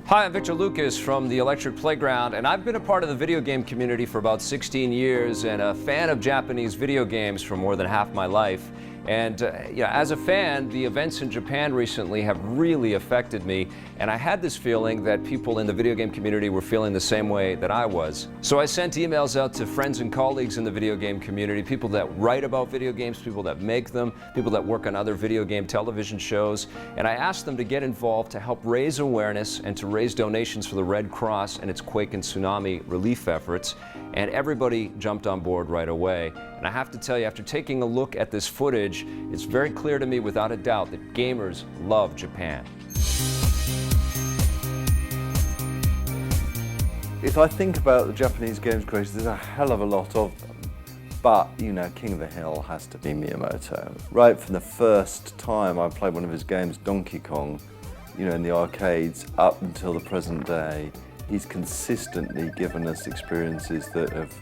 Hi, I'm Victor Lucas from the Electric Playground, and I've been a part of the video game community for about 16 years and a fan of Japanese video games for more than half my life. And as a fan, the events in Japan recently have really affected me, and I had this feeling that people in the video game community were feeling the same way that I was. So I sent emails out to friends and colleagues in the video game community, people that write about video games, people that make them, people that work on other video game television shows, and I asked them to get involved to help raise awareness and to raise donations for the Red Cross and its quake and tsunami relief efforts, and everybody jumped on board right away. And I have to tell you, after taking a look at this footage, it's very clear to me without a doubt that gamers love Japan. If I think about the Japanese games creators, there's a hell of a lot of them. But, King of the Hill has to be Miyamoto. Right from the first time I played one of his games, Donkey Kong, in the arcades, up until the present day, he's consistently given us experiences that have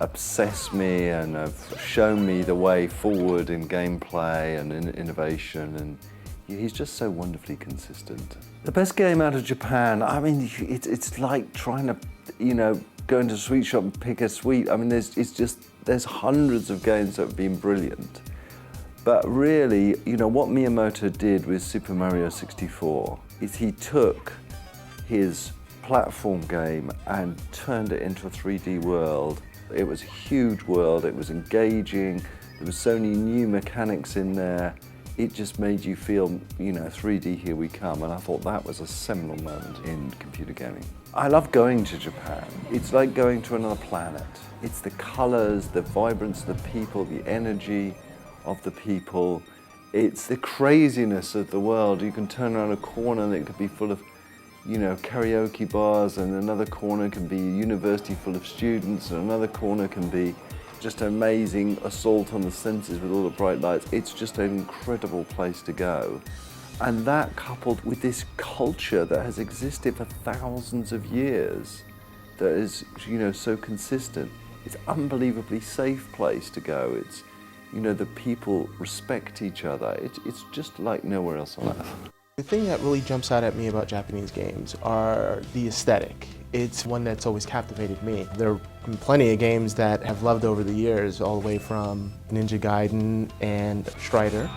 obsessed me and have shown me the way forward in gameplay and in innovation, and he's just so wonderfully consistent. The best game out of Japan, it's like trying to, go into a sweet shop and pick a sweet. There's hundreds of games that have been brilliant. But really, what Miyamoto did with Super Mario 64 is he took his platform game and turned it into a 3D world. It was a huge world, it was engaging, there was so many new mechanics in there. It just made you feel, 3D, here we come, and I thought that was a seminal moment in computer gaming. I love going to Japan. It's like going to another planet. It's the colors, the vibrance of the people, the energy of the people. It's the craziness of the world. You can turn around a corner and it could be full of karaoke bars, and another corner can be a university full of students, and another corner can be just an amazing assault on the senses with all the bright lights. It's just an incredible place to go. And that, coupled with this culture that has existed for thousands of years, that is, so consistent, it's an unbelievably safe place to go. It's, the people respect each other. It's just like nowhere else on earth. The thing that really jumps out at me about Japanese games are the aesthetic. It's one that's always captivated me. There are plenty of games that have loved over the years, all the way from Ninja Gaiden and Strider.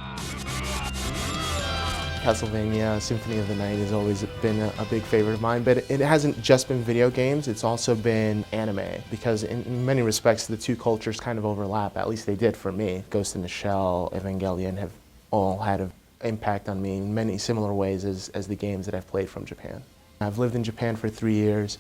Castlevania Symphony of the Night has always been a big favorite of mine, but it hasn't just been video games, it's also been anime, because in many respects the two cultures kind of overlap, at least they did for me. Ghost in the Shell, Evangelion have all had an impact on me in many similar ways as the games that I've played from Japan. I've lived in Japan for 3 years,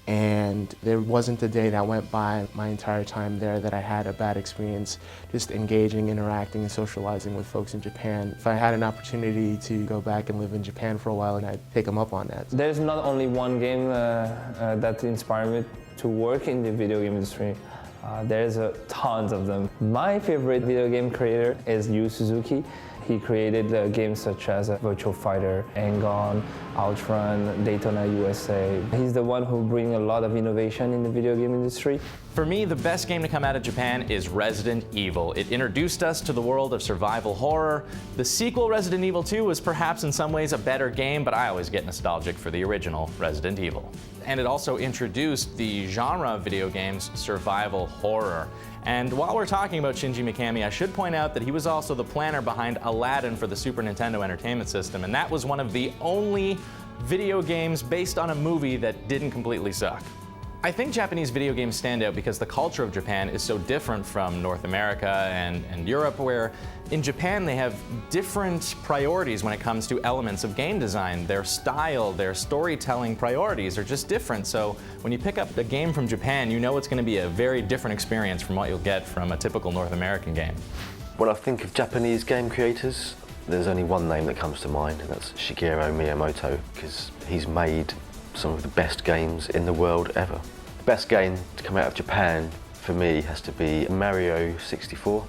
and there wasn't a day that went by my entire time there that I had a bad experience just engaging, interacting, and socializing with folks in Japan. If I had an opportunity to go back and live in Japan for a while, and I'd take them up on that. There's not only one game that inspired me to work in the video game industry. There's tons of them. My favorite video game creator is Yu Suzuki. He created games such as Virtua Fighter, Hang-On, Outrun, Daytona USA. He's the one who brings a lot of innovation in the video game industry. For me, the best game to come out of Japan is Resident Evil. It introduced us to the world of survival horror. The sequel, Resident Evil 2, was perhaps in some ways a better game, but I always get nostalgic for the original Resident Evil. And it also introduced the genre of video games, survival horror. And while we're talking about Shinji Mikami, I should point out that he was also the planner behind Aladdin for the Super Nintendo Entertainment System, and that was one of the only video games based on a movie that didn't completely suck. I think Japanese video games stand out because the culture of Japan is so different from North America and Europe, where in Japan they have different priorities when it comes to elements of game design. Their style, their storytelling priorities are just different. So when you pick up a game from Japan, you know it's going to be a very different experience from what you'll get from a typical North American game. When I think of Japanese game creators, there's only one name that comes to mind, and that's Shigeru Miyamoto, because he's made some of the best games in the world ever. The best game to come out of Japan, for me, has to be Mario 64.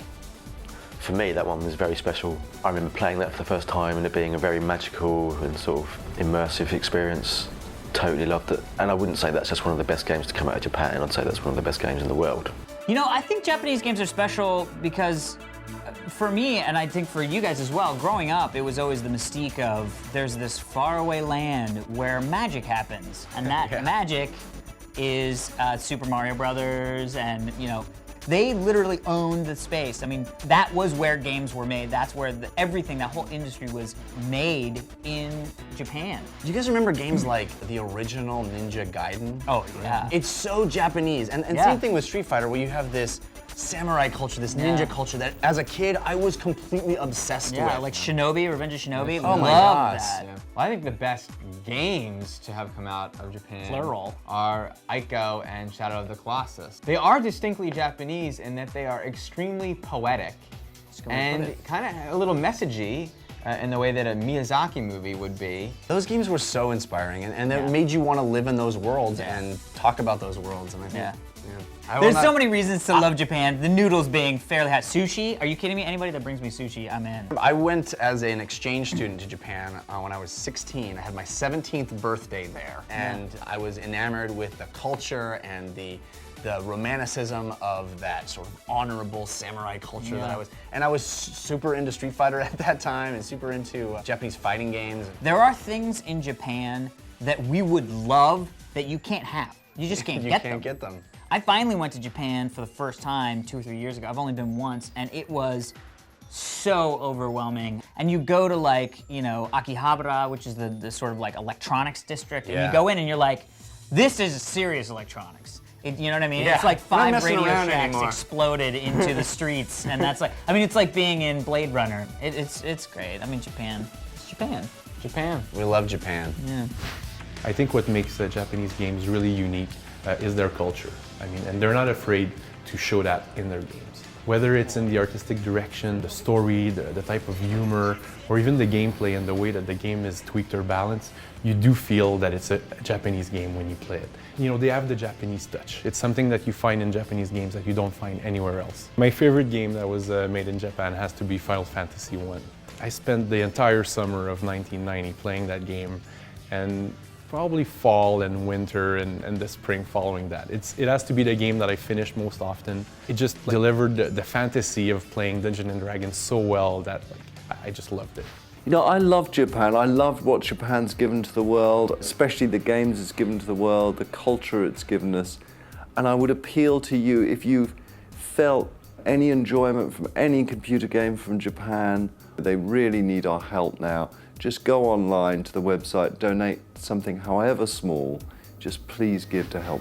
For me, that one was very special. I remember playing that for the first time and it being a very magical and sort of immersive experience. Totally loved it. And I wouldn't say that's just one of the best games to come out of Japan, I'd say that's one of the best games in the world. I think Japanese games are special because For me, and I think for you guys as well, growing up, it was always the mystique of there's this faraway land where magic happens, and that magic is Super Mario Brothers, and they literally owned the space. I mean, that was where games were made. That's where everything, that whole industry was made in Japan. Do you guys remember games like the original Ninja Gaiden? Oh, yeah. It's so Japanese. And same thing with Street Fighter, where you have this samurai culture, this ninja culture that as a kid I was completely obsessed with. Yeah, like Shinobi, Revenge of Shinobi. Oh my Loved gosh. that. Well, I think the best games to have come out of Japan Plural. are Ico and Shadow of the Colossus. They are distinctly Japanese in that they are extremely poetic and kind of a little messagey in the way that a Miyazaki movie would be. Those games were so inspiring, and it made you want to live in those worlds and talk about those worlds. And I think, There's so many reasons to love Japan. The noodles being fairly hot. Sushi? Are you kidding me? Anybody that brings me sushi, I'm in. I went as an exchange student to Japan when I was 16. I had my 17th birthday there, and I was enamored with the culture and the romanticism of that sort of honorable samurai culture that I was super into Street Fighter at that time and super into Japanese fighting games. There are things in Japan that we would love that you can't have. You just can't get them. You can't get them. I finally went to Japan for the first time 2 or 3 years ago. I've only been once, and it was so overwhelming. And you go to Akihabara, which is the sort of like electronics district, and you go in and you're like, this is serious electronics. You know what I mean? Yeah. It's like We're not 5 messing Radio around Shacks anymore. exploded into the streets, and that's like, I mean, it's like being in Blade Runner. It's great. I mean, Japan. It's Japan. Japan. We love Japan. Yeah. I think what makes Japanese games really unique is their culture. I mean, and they're not afraid to show that in their games. Whether it's in the artistic direction, the story, the type of humor, or even the gameplay and the way that the game is tweaked or balanced, you do feel that it's a Japanese game when you play it. They have the Japanese touch. It's something that you find in Japanese games that you don't find anywhere else. My favorite game that was made in Japan has to be Final Fantasy I. I spent the entire summer of 1990 playing that game, and probably fall and winter and the spring following that. It has to be the game that I finished most often. It just delivered the fantasy of playing Dungeons and Dragons so well that I just loved it. I love Japan. I love what Japan's given to the world, especially the games it's given to the world, the culture it's given us. And I would appeal to you, if you've felt any enjoyment from any computer game from Japan, they really need our help now. Just go online to the website, donate something however small, just please give to help.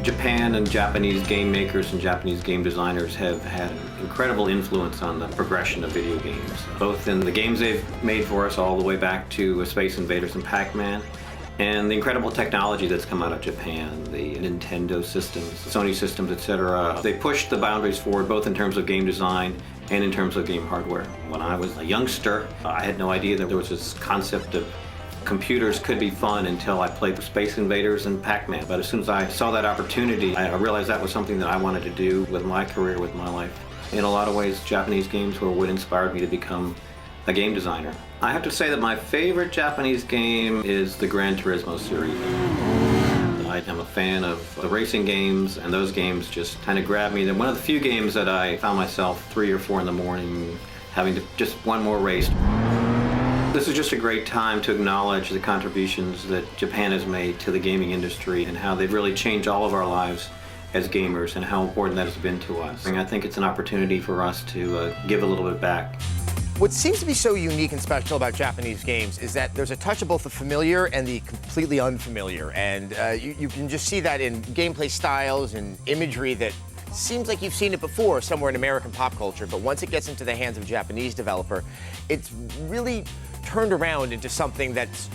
Japan and Japanese game makers and Japanese game designers have had an incredible influence on the progression of video games, both in the games they've made for us all the way back to Space Invaders and Pac-Man, and the incredible technology that's come out of Japan, the Nintendo systems, Sony systems, etc. They pushed the boundaries forward both in terms of game design and in terms of game hardware. When I was a youngster, I had no idea that there was this concept of computers could be fun until I played the Space Invaders and Pac-Man. But as soon as I saw that opportunity, I realized that was something that I wanted to do with my career, with my life. In a lot of ways, Japanese games were what inspired me to become a game designer. I have to say that my favorite Japanese game is the Gran Turismo series. I am a fan of the racing games, and those games just kind of grabbed me. They're one of the few games that I found myself 3 or 4 in the morning having to just one more race. This is just a great time to acknowledge the contributions that Japan has made to the gaming industry and how they've really changed all of our lives as gamers and how important that has been to us. And I think it's an opportunity for us to give a little bit back. What seems to be so unique and special about Japanese games is that there's a touch of both the familiar and the completely unfamiliar. And you can just see that in gameplay styles and imagery that seems like you've seen it before somewhere in American pop culture, but once it gets into the hands of a Japanese developer, it's really turned around into something that's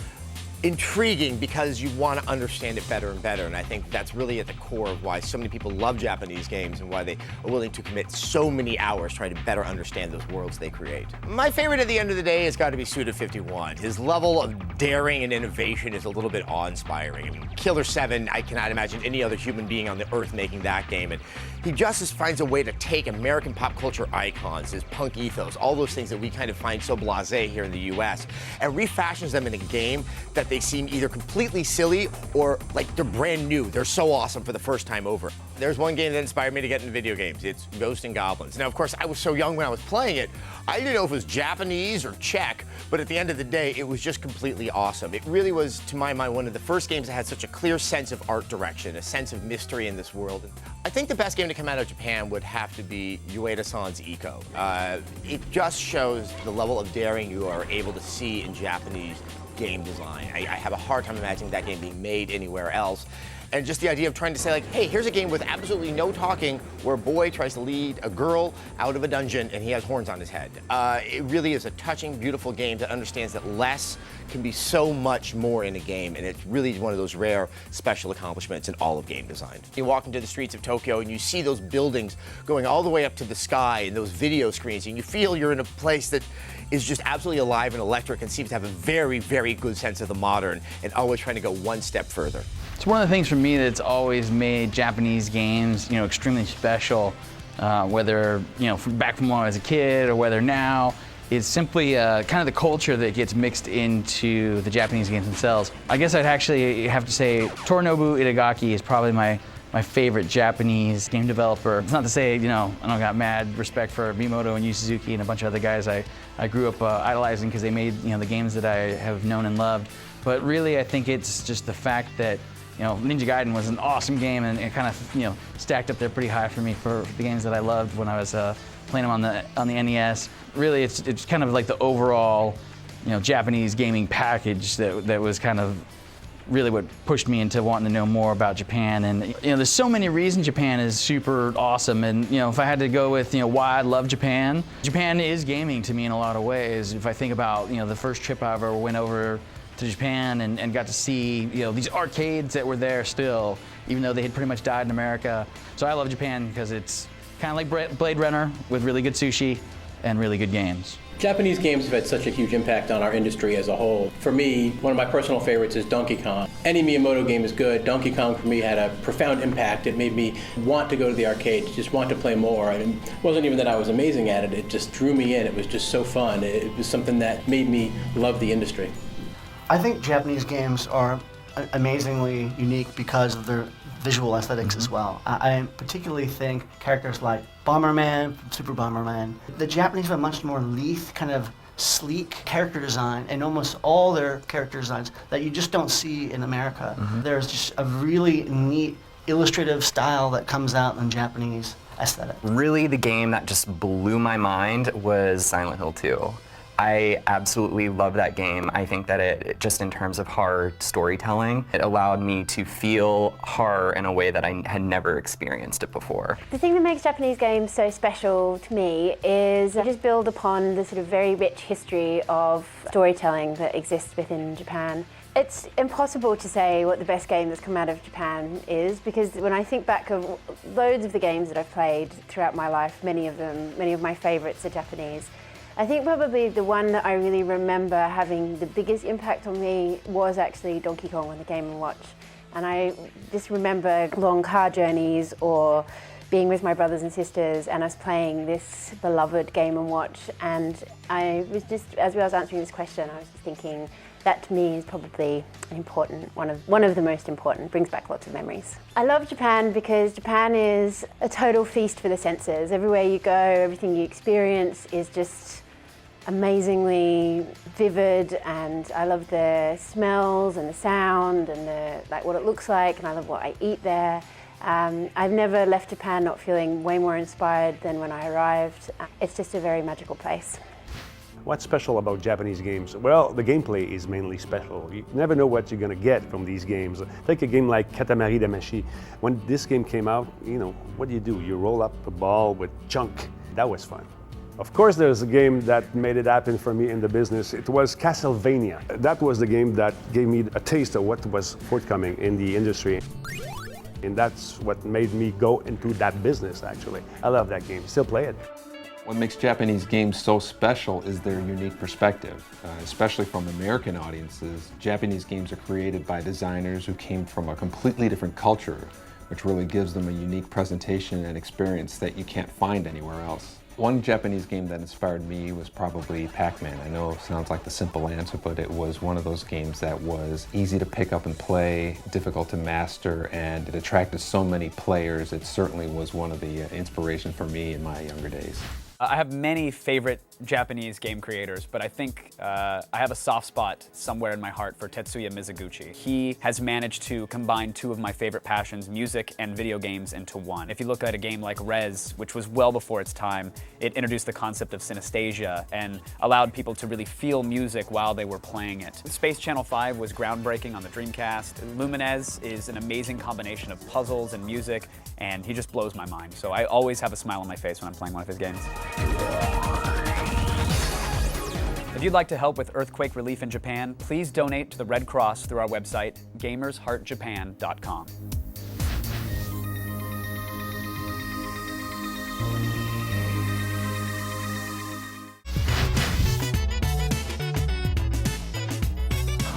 intriguing because you want to understand it better and better. And I think that's really at the core of why so many people love Japanese games and why they are willing to commit so many hours trying to better understand those worlds they create. My favorite at the end of the day has got to be Suda51. His level of daring and innovation is a little bit awe-inspiring. I mean, Killer 7, I cannot imagine any other human being on the earth making that game. And he just finds a way to take American pop culture icons, his punk ethos, all those things that we kind of find so blasé here in the US, and refashions them in a game that they They seem either completely silly or like they're brand new. They're so awesome for the first time over. There's one game that inspired me to get into video games. It's Ghosts and Goblins. Now, of course, I was so young when I was playing it, I didn't know if it was Japanese or Czech, but at the end of the day, it was just completely awesome. It really was, to my mind, one of the first games that had such a clear sense of art direction, a sense of mystery in this world. I think the best game to come out of Japan would have to be Ueda-san's Ico. It just shows the level of daring you are able to see in Japanese game design. I have a hard time imagining that game being made anywhere else. And just the idea of trying to say, like, hey, here's a game with absolutely no talking where a boy tries to lead a girl out of a dungeon and he has horns on his head. It really is a touching, beautiful game that understands that less can be so much more in a game, and it's really one of those rare special accomplishments in all of game design. You walk into the streets of Tokyo and you see those buildings going all the way up to the sky and those video screens, and you feel you're in a place that is just absolutely alive and electric and seems to have a very, very good sense of the modern and always trying to go one step further. It's one of the things for me that's always made Japanese games, extremely special, whether, back from when I was a kid or whether now, is simply kind of the culture that gets mixed into the Japanese games themselves. I guess I'd actually have to say Torinobu Itagaki is probably my favorite Japanese game developer. It's not to say, I don't got mad respect for Miyamoto and Yu Suzuki and a bunch of other guys I grew up idolizing because they made, the games that I have known and loved. But really, I think it's just the fact that Ninja Gaiden was an awesome game, and it kind of, stacked up there pretty high for me for the games that I loved when I was playing them on the NES. Really, it's kind of like the overall, Japanese gaming package that was kind of really what pushed me into wanting to know more about Japan. And there's so many reasons Japan is super awesome. And if I had to go with why I love Japan, Japan is gaming to me in a lot of ways. If I think about the first trip I ever went over to Japan and got to see these arcades that were there still, even though they had pretty much died in America. So I love Japan because it's kind of like Blade Runner with really good sushi and really good games. Japanese games have had such a huge impact on our industry as a whole. For me, one of my personal favorites is Donkey Kong. Any Miyamoto game is good. Donkey Kong for me had a profound impact. It made me want to go to the arcade, just want to play more. And it wasn't even that I was amazing at it, it just drew me in. It was just so fun. It was something that made me love the industry. I think Japanese games are amazingly unique because of their visual aesthetics as well. I particularly think characters like Bomberman, Super Bomberman, the Japanese have a much more lithe, kind of sleek character design, and almost all their character designs that you just don't see in America. There's just a really neat illustrative style that comes out in Japanese aesthetic. Really, the game that just blew my mind was Silent Hill 2. I absolutely love that game. I think that it, just in terms of horror storytelling, it allowed me to feel horror in a way that I had never experienced it before. The thing that makes Japanese games so special to me is they just build upon the sort of very rich history of storytelling that exists within Japan. It's impossible to say what the best game that's come out of Japan is, because when I think back of loads of the games that I've played throughout my life, many of my favorites are Japanese. I think probably the one that I really remember having the biggest impact on me was actually Donkey Kong on the Game & Watch. And I just remember long car journeys or being with my brothers and sisters and us playing this beloved Game & Watch. And I was just, as I was answering this question, I was just thinking that to me is probably an important, one of the most important, brings back lots of memories. I love Japan because Japan is a total feast for the senses. Everywhere you go, everything you experience is just amazingly vivid, and I love the smells and the sound and what it looks like, and I love what I eat there. I've never left Japan not feeling way more inspired than when I arrived. It's just a very magical place. What's special about Japanese games? Well, the gameplay is mainly special. You never know what you're going to get from these games. Take a game like Katamari Damacy. When this game came out, what do? You roll up a ball with chunk. That was fun. Of course, there's a game that made it happen for me in the business. It was Castlevania. That was the game that gave me a taste of what was forthcoming in the industry. And that's what made me go into that business, actually. I love that game, still play it. What makes Japanese games so special is their unique perspective, especially from American audiences. Japanese games are created by designers who came from a completely different culture, which really gives them a unique presentation and experience that you can't find anywhere else. One Japanese game that inspired me was probably Pac-Man. I know it sounds like the simple answer, but it was one of those games that was easy to pick up and play, difficult to master, and it attracted so many players. It certainly was one of the inspirations for me in my younger days. I have many favorite Japanese game creators, but I think I have a soft spot somewhere in my heart for Tetsuya Mizuguchi. He has managed to combine two of my favorite passions, music and video games, into one. If you look at a game like Rez, which was well before its time, it introduced the concept of synesthesia and allowed people to really feel music while they were playing it. Space Channel 5 was groundbreaking on the Dreamcast. Lumines is an amazing combination of puzzles and music, and he just blows my mind. So I always have a smile on my face when I'm playing one of his games. If you'd like to help with earthquake relief in Japan, please donate to the Red Cross through our website, gamersheartjapan.com.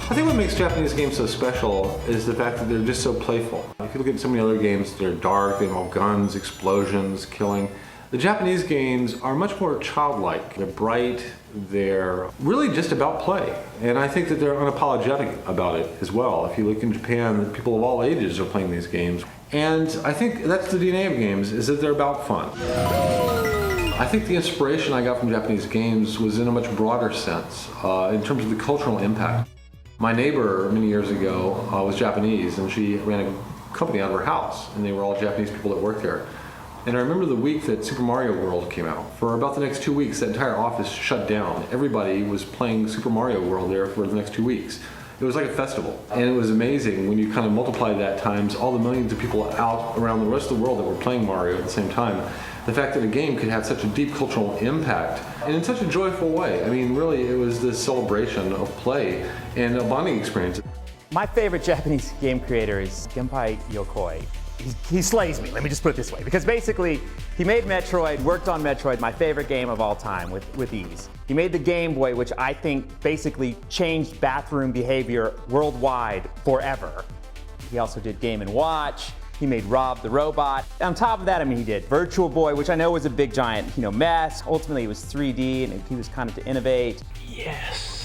I think what makes Japanese games so special is the fact that they're just so playful. If you look at so many other games, they're dark, they involve guns, explosions, killing. The Japanese games are much more childlike. They're bright, they're really just about play. And I think that they're unapologetic about it as well. If you look in Japan, people of all ages are playing these games. And I think that's the DNA of games, is that they're about fun. I think the inspiration I got from Japanese games was in a much broader sense, in terms of the cultural impact. My neighbor many years ago was Japanese, and she ran a company out of her house, and they were all Japanese people that worked there. And I remember the week that Super Mario World came out. For about the next 2 weeks, that entire office shut down. Everybody was playing Super Mario World there for the next 2 weeks. It was like a festival. And it was amazing when you kind of multiply that times all the millions of people out around the rest of the world that were playing Mario at the same time. The fact that a game could have such a deep cultural impact and in such a joyful way. I mean, really, it was this celebration of play and a bonding experience. My favorite Japanese game creator is Genpai Yokoi. He slays me, let me just put it this way, because basically he made Metroid, worked on Metroid, my favorite game of all time, with ease. He made the Game Boy, which I think basically changed bathroom behavior worldwide forever. He also did Game & Watch. He made Rob the Robot. On top of that, I mean, he did Virtual Boy, which I know was a big giant, mess. Ultimately, it was 3D, and he was kind of to innovate. Yes.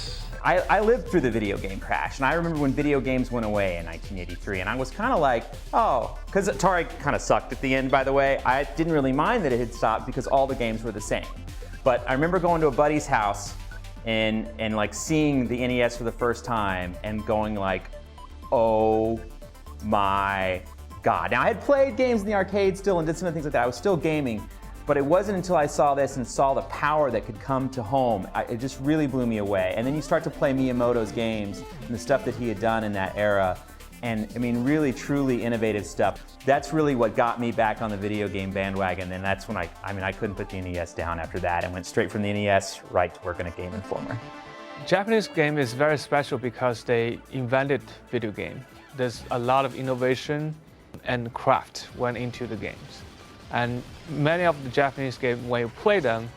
I lived through the video game crash, and I remember when video games went away in 1983, and I was kind of like, oh, because Atari kind of sucked at the end, by the way. I didn't really mind that it had stopped because all the games were the same. But I remember going to a buddy's house and like seeing the NES for the first time and going like, oh my God. Now I had played games in the arcade still and did some of the things like that. I was still gaming. But it wasn't until I saw this and saw the power that could come to home, it just really blew me away. And then you start to play Miyamoto's games and the stuff that he had done in that era. And I mean, really, truly innovative stuff. That's really what got me back on the video game bandwagon. And that's when I couldn't put the NES down after that and went straight from the NES right to working at Game Informer. Japanese game is very special because they invented video game. There's a lot of innovation and craft went into the games. And many of the Japanese games, when you play them,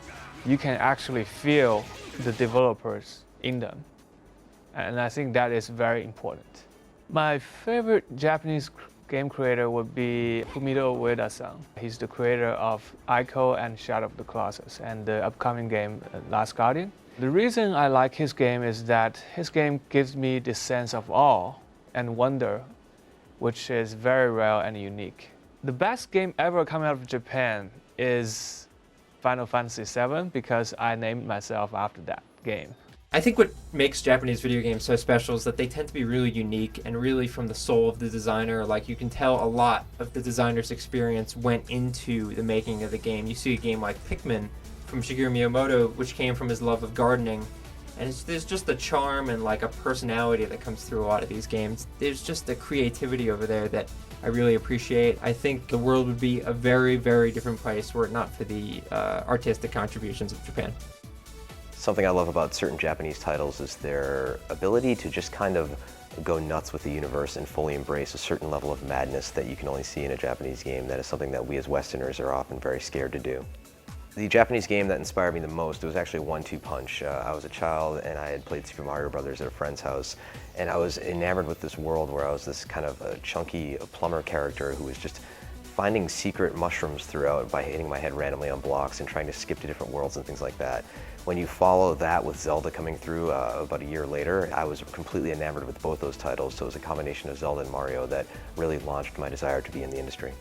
you can actually feel the developers in them. And I think that is very important. My favorite Japanese game creator would be Fumito Ueda-san. He's the creator of Ico and Shadow of the Colossus and the upcoming game Last Guardian. The reason I like his game is that his game gives me this sense of awe and wonder, which is very rare and unique. The best game ever coming out of Japan is Final Fantasy VII because I named myself after that game. I think what makes Japanese video games so special is that they tend to be really unique and really from the soul of the designer. Like, you can tell a lot of the designer's experience went into the making of the game. You see a game like Pikmin from Shigeru Miyamoto, which came from his love of gardening. And there's just a charm and like a personality that comes through a lot of these games. There's just a creativity over there that I really appreciate. I think the world would be a very, very different place were it not for the artistic contributions of Japan. Something I love about certain Japanese titles is their ability to just kind of go nuts with the universe and fully embrace a certain level of madness that you can only see in a Japanese game. That is something that we as Westerners are often very scared to do. The Japanese game that inspired me the most, it was actually One-Two Punch. I was a child and I had played Super Mario Brothers at a friend's house, and I was enamored with this world where I was this kind of a chunky plumber character who was just finding secret mushrooms throughout by hitting my head randomly on blocks and trying to skip to different worlds and things like that. When you follow that with Zelda coming through about a year later, I was completely enamored with both those titles, so it was a combination of Zelda and Mario that really launched my desire to be in the industry.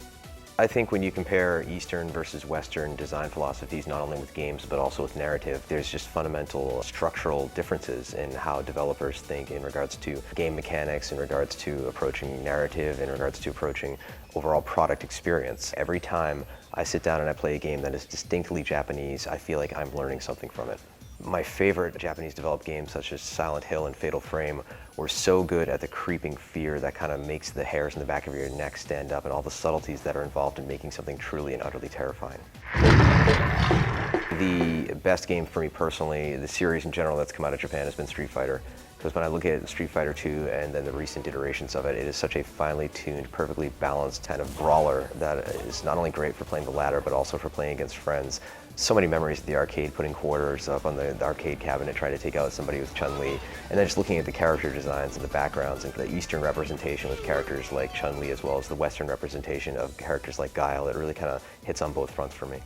I think when you compare Eastern versus Western design philosophies, not only with games but also with narrative, there's just fundamental structural differences in how developers think in regards to game mechanics, in regards to approaching narrative, in regards to approaching overall product experience. Every time I sit down and I play a game that is distinctly Japanese, I feel like I'm learning something from it. My favorite Japanese developed games such as Silent Hill and Fatal Frame were so good at the creeping fear that kind of makes the hairs in the back of your neck stand up and all the subtleties that are involved in making something truly and utterly terrifying. The best game for me personally, the series in general that's come out of Japan, has been Street Fighter. Because when I look at Street Fighter 2 and then the recent iterations of it, it is such a finely tuned, perfectly balanced kind of brawler that is not only great for playing the ladder, but also for playing against friends. So many memories at the arcade, putting quarters up on the arcade cabinet, trying to take out somebody with Chun-Li, and then just looking at the character designs and the backgrounds and the Eastern representation with characters like Chun-Li, as well as the Western representation of characters like Guile. It really kind of hits on both fronts for me.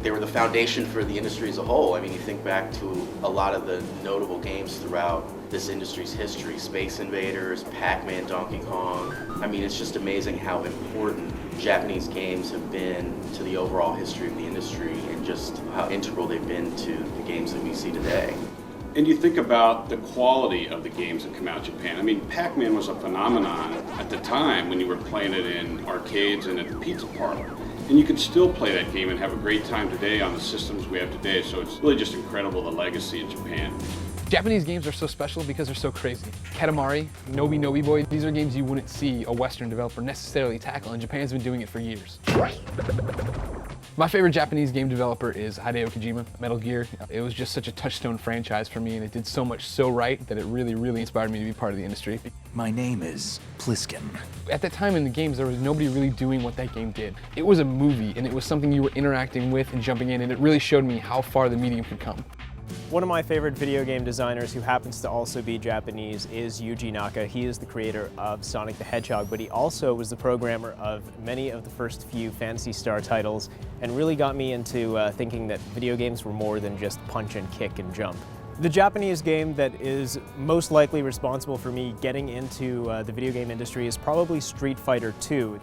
They were the foundation for the industry as a whole. I mean, you think back to a lot of the notable games throughout this industry's history, Space Invaders, Pac-Man, Donkey Kong. I mean, it's just amazing how important Japanese games have been to the overall history of the industry and just how integral they've been to the games that we see today. And you think about the quality of the games that come out of Japan. I mean, Pac-Man was a phenomenon at the time when you were playing it in arcades and at the pizza parlor. And you can still play that game and have a great time today on the systems we have today. So it's really just incredible, the legacy in Japan. Japanese games are so special because they're so crazy. Katamari, Nobi Nobi Boy, these are games you wouldn't see a Western developer necessarily tackle, and Japan's been doing it for years. My favorite Japanese game developer is Hideo Kojima, Metal Gear. It was just such a touchstone franchise for me, and it did so much so right that it really, really inspired me to be part of the industry. My name is Pliskin. At that time in the games, there was nobody really doing what that game did. It was a movie, and it was something you were interacting with and jumping in, and it really showed me how far the medium could come. One of my favorite video game designers who happens to also be Japanese is Yuji Naka. He is the creator of Sonic the Hedgehog, but he also was the programmer of many of the first few Phantasy Star titles and really got me into thinking that video games were more than just punch and kick and jump. The Japanese game that is most likely responsible for me getting into the video game industry is probably Street Fighter 2.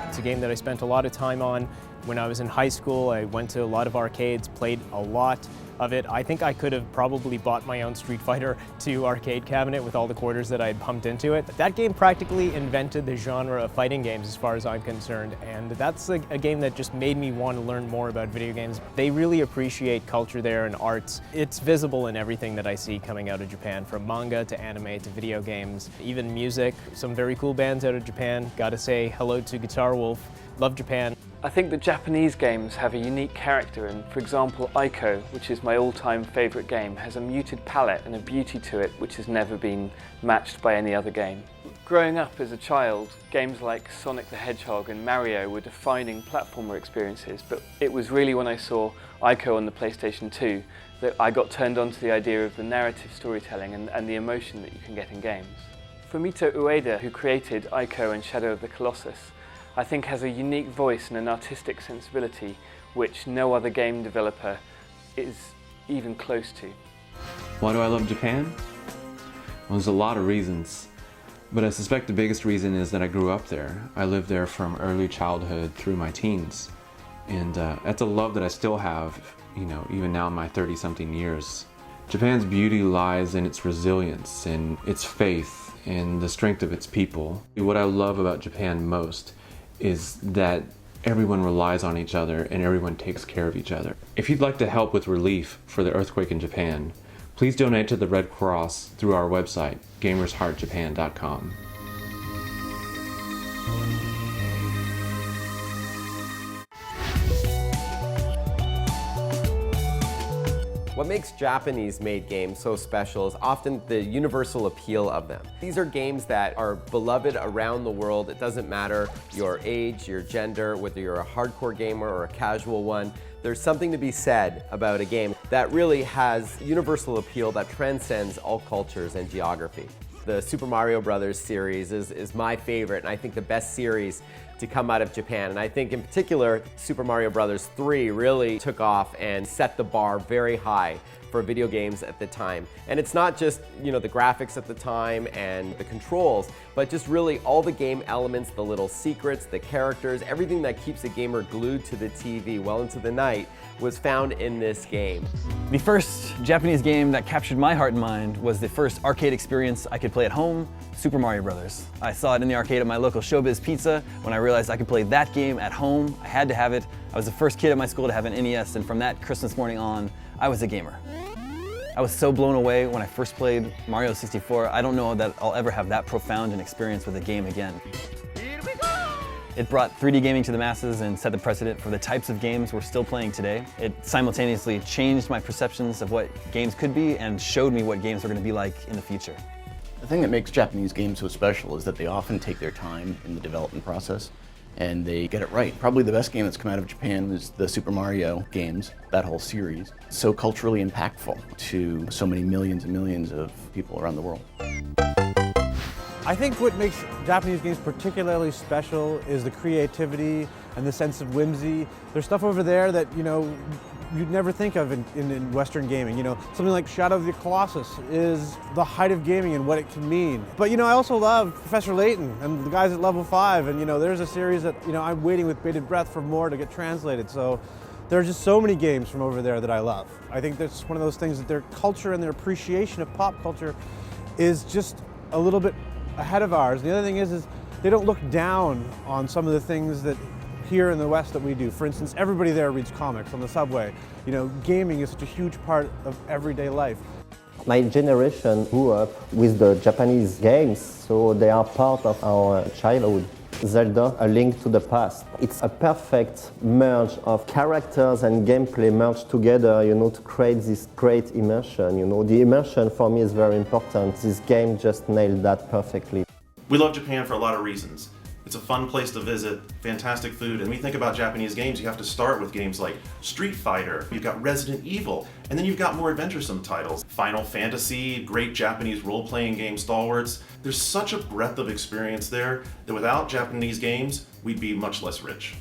It's a game that I spent a lot of time on when I was in high school. I went to a lot of arcades, played a lot of it. I think I could have probably bought my own Street Fighter 2 arcade cabinet with all the quarters that I had pumped into it. That game practically invented the genre of fighting games as far as I'm concerned, and that's a game that just made me want to learn more about video games. They really appreciate culture there and arts. It's visible in everything that I see coming out of Japan, from manga to anime to video games, even music. Some very cool bands out of Japan. Gotta say hello to Guitar Wolf. Love Japan. I think that Japanese games have a unique character, and for example, Ico, which is my all-time favourite game, has a muted palette and a beauty to it which has never been matched by any other game. Growing up as a child, games like Sonic the Hedgehog and Mario were defining platformer experiences, but it was really when I saw Ico on the PlayStation 2 that I got turned on to the idea of the narrative storytelling and the emotion that you can get in games. Fumito Ueda, who created Ico and Shadow of the Colossus, I think has a unique voice and an artistic sensibility which no other game developer is even close to. Why do I love Japan? Well, there's a lot of reasons, but I suspect the biggest reason is that I grew up there. I lived there from early childhood through my teens, and that's a love that I still have, you know, even now in my 30-something years. Japan's beauty lies in its resilience, in its faith, in the strength of its people. What I love about Japan most is that everyone relies on each other and everyone takes care of each other. If you'd like to help with relief for the earthquake in Japan, please donate to the Red Cross through our website, gamersheartjapan.com. What makes Japanese-made games so special is often the universal appeal of them. These are games that are beloved around the world. It doesn't matter your age, your gender, whether you're a hardcore gamer or a casual one. There's something to be said about a game that really has universal appeal that transcends all cultures and geography. The Super Mario Brothers series is my favorite, and I think the best series to come out of Japan. And I think in particular, Super Mario Brothers 3 really took off and set the bar very high for video games at the time. And it's not just, you know, the graphics at the time and the controls, but just really all the game elements, the little secrets, the characters, everything that keeps a gamer glued to the TV well into the night was found in this game. The first Japanese game that captured my heart and mind was the first arcade experience I could play at home, Super Mario Brothers. I saw it in the arcade at my local Showbiz Pizza. When I realized I could play that game at home, I had to have it. I was the first kid at my school to have an NES, and from that Christmas morning on, I was a gamer. I was so blown away when I first played Mario 64. I don't know that I'll ever have that profound an experience with a game again. It brought 3D gaming to the masses and set the precedent for the types of games we're still playing today. It simultaneously changed my perceptions of what games could be and showed me what games are going to be like in the future. The thing that makes Japanese games so special is that they often take their time in the development process and they get it right. Probably the best game that's come out of Japan was the Super Mario games, that whole series. So culturally impactful to so many millions and millions of people around the world. I think what makes Japanese games particularly special is the creativity and the sense of whimsy. There's stuff over there that, you know, you'd never think of in Western gaming. You know, something like Shadow of the Colossus is the height of gaming and what it can mean. But, you know, I also love Professor Layton and the guys at Level 5. And, you know, there's a series that, you know, I'm waiting with bated breath for more to get translated. So there are just so many games from over there that I love. I think that's one of those things that their culture and their appreciation of pop culture is just a little bit ahead of ours. The other thing is they don't look down on some of the things that here in the West that we do. For instance, everybody there reads comics on the subway. You know, gaming is such a huge part of everyday life. My generation grew up with the Japanese games, so they are part of our childhood. Zelda, A Link to the Past. It's a perfect merge of characters and gameplay merged together, you know, to create this great immersion. You know, the immersion for me is very important. This game just nailed that perfectly. We love Japan for a lot of reasons. It's a fun place to visit, fantastic food, and when you think about Japanese games, you have to start with games like Street Fighter, you've got Resident Evil, and then you've got more adventuresome titles. Final Fantasy, great Japanese role-playing game stalwarts. There's such a breadth of experience there that without Japanese games, we'd be much less rich.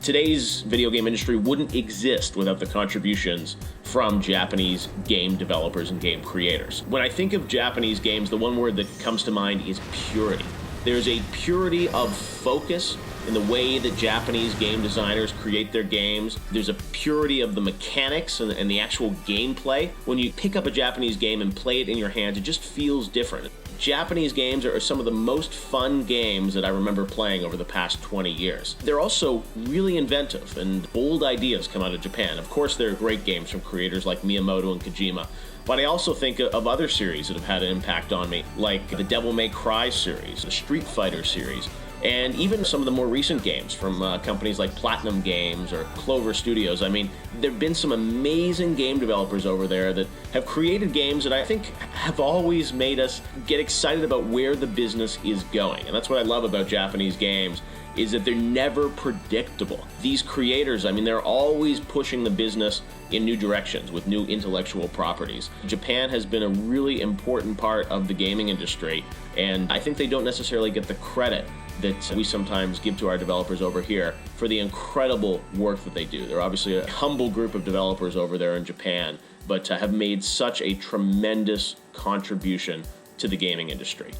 Today's video game industry wouldn't exist without the contributions from Japanese game developers and game creators. When I think of Japanese games, the one word that comes to mind is purity. There's a purity of focus in the way that Japanese game designers create their games. There's a purity of the mechanics and the actual gameplay. When you pick up a Japanese game and play it in your hands, it just feels different. Japanese games are some of the most fun games that I remember playing over the past 20 years. They're also really inventive and bold ideas come out of Japan. Of course, there are great games from creators like Miyamoto and Kojima, but I also think of other series that have had an impact on me, like the Devil May Cry series, the Street Fighter series, and even some of the more recent games from companies like Platinum Games or Clover Studios. I mean, there have been some amazing game developers over there that have created games that I think have always made us get excited about where the business is going. And that's what I love about Japanese games, is that they're never predictable. These creators, I mean, they're always pushing the business in new directions with new intellectual properties. Japan has been a really important part of the gaming industry, and I think they don't necessarily get the credit that we sometimes give to our developers over here for the incredible work that they do. They're obviously a humble group of developers over there in Japan, but have made such a tremendous contribution to the gaming industry.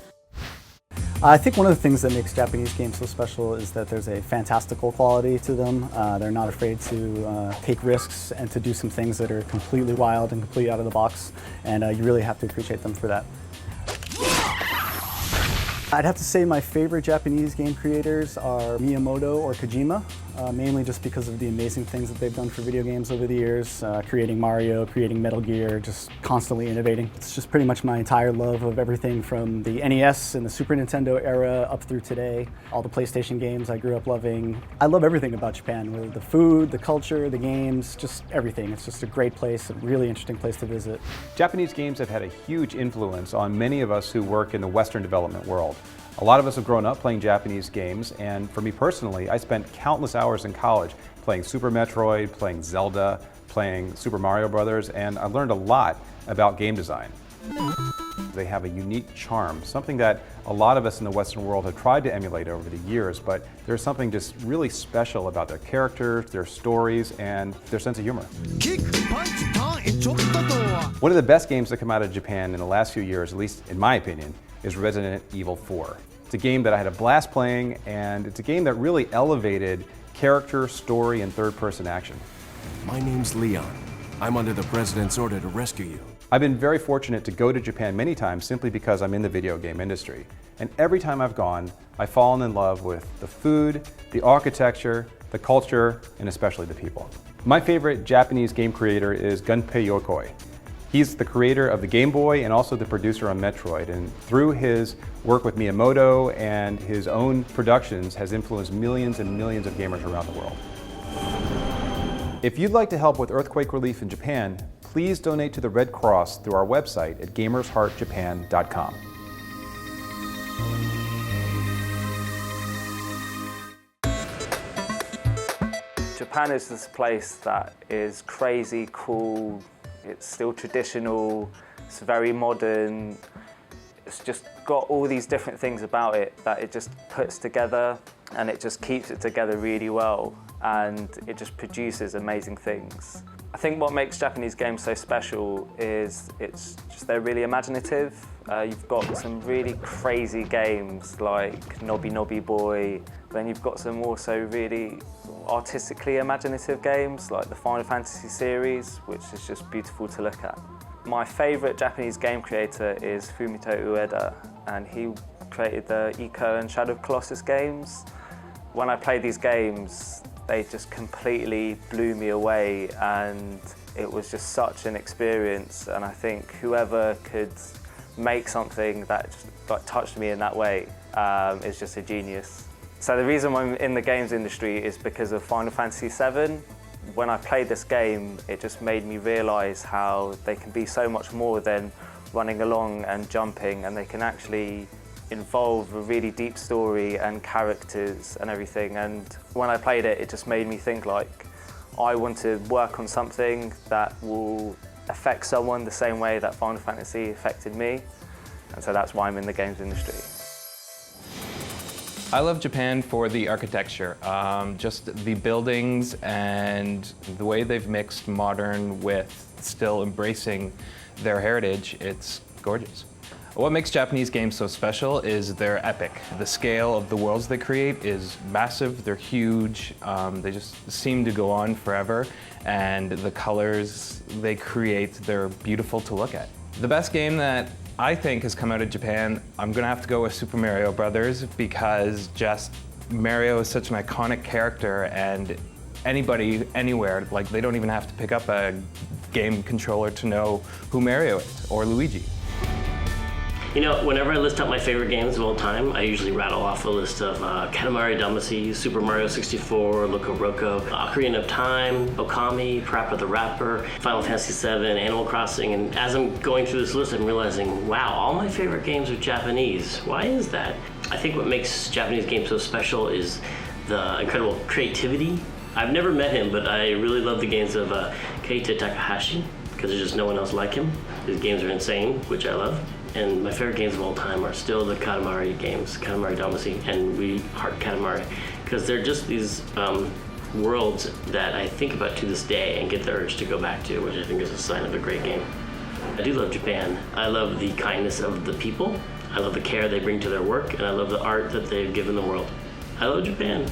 I think one of the things that makes Japanese games so special is that there's a fantastical quality to them. They're not afraid to take risks and to do some things that are completely wild and completely out of the box, and you really have to appreciate them for that. I'd have to say my favorite Japanese game creators are Miyamoto or Kojima, mainly just because of the amazing things that they've done for video games over the years, creating Mario, creating Metal Gear, just constantly innovating. It's just pretty much my entire love of everything from the NES and the Super Nintendo era up through today, all the PlayStation games I grew up loving. I love everything about Japan, whether the food, the culture, the games, just everything. It's just a great place, a really interesting place to visit. Japanese games have had a huge influence on many of us who work in the Western development world. A lot of us have grown up playing Japanese games, and for me personally, I spent countless hours in college playing Super Metroid, playing Zelda, playing Super Mario Brothers, and I learned a lot about game design. They have a unique charm, something that a lot of us in the Western world have tried to emulate over the years, but there's something just really special about their characters, their stories, and their sense of humor. One of the best games that come out of Japan in the last few years, at least in my opinion, is Resident Evil 4. It's a game that I had a blast playing, and it's a game that really elevated character, story, and third-person action. My name's Leon. I'm under the President's order to rescue you. I've been very fortunate to go to Japan many times simply because I'm in the video game industry. And every time I've gone, I've fallen in love with the food, the architecture, the culture, and especially the people. My favorite Japanese game creator is Gunpei Yokoi. He's the creator of the Game Boy and also the producer on Metroid, and through his work with Miyamoto and his own productions has influenced millions and millions of gamers around the world. If you'd like to help with earthquake relief in Japan, please donate to the Red Cross through our website at gamersheartjapan.com. Japan is this place that is crazy cool, it's still traditional, it's very modern, it's just got all these different things about it that it just puts together, and it just keeps it together really well, and it just produces amazing things. I think what makes Japanese games so special is they're really imaginative. You've got some really crazy games like Nobi Nobi Boy, then you've got some also really artistically imaginative games like the Final Fantasy series, which is just beautiful to look at. My favourite Japanese game creator is Fumito Ueda, and he created the Ico and Shadow of Colossus games. When I played these games, they just completely blew me away, and it was just such an experience, and I think whoever could make something that just touched me in that way is just a genius. So the reason I'm in the games industry is because of Final Fantasy VII. When I played this game, it just made me realise how they can be so much more than running along and jumping, and they can actually involve a really deep story and characters and everything. And when I played it, it just made me think like, I want to work on something that will affect someone the same way that Final Fantasy affected me. And so that's why I'm in the games industry. I love Japan for the architecture, just the buildings and the way they've mixed modern with still embracing their heritage. It's gorgeous. What makes Japanese games so special is they're epic. The scale of the worlds they create is massive, they're huge, they just seem to go on forever, and the colors they create, they're beautiful to look at. The best game that I think has come out of Japan, I'm gonna have to go with Super Mario Brothers, because just Mario is such an iconic character, and anybody, anywhere, like they don't even have to pick up a game controller to know who Mario is, or Luigi. You know, whenever I list out my favorite games of all time, I usually rattle off a list of Katamari Damacy, Super Mario 64, Loco Roco, Ocarina of Time, Okami, Parappa the Rapper, Final Fantasy VII, Animal Crossing, and as I'm going through this list, I'm realizing, wow, all my favorite games are Japanese. Why is that? I think what makes Japanese games so special is the incredible creativity. I've never met him, but I really love the games of Keita Takahashi, because there's just no one else like him. His games are insane, which I love. And my favorite games of all time are still the Katamari games, Katamari Damacy and We Heart Katamari, because they're just these worlds that I think about to this day and get the urge to go back to, which I think is a sign of a great game. I do love Japan. I love the kindness of the people. I love the care they bring to their work, and I love the art that they've given the world. I love Japan.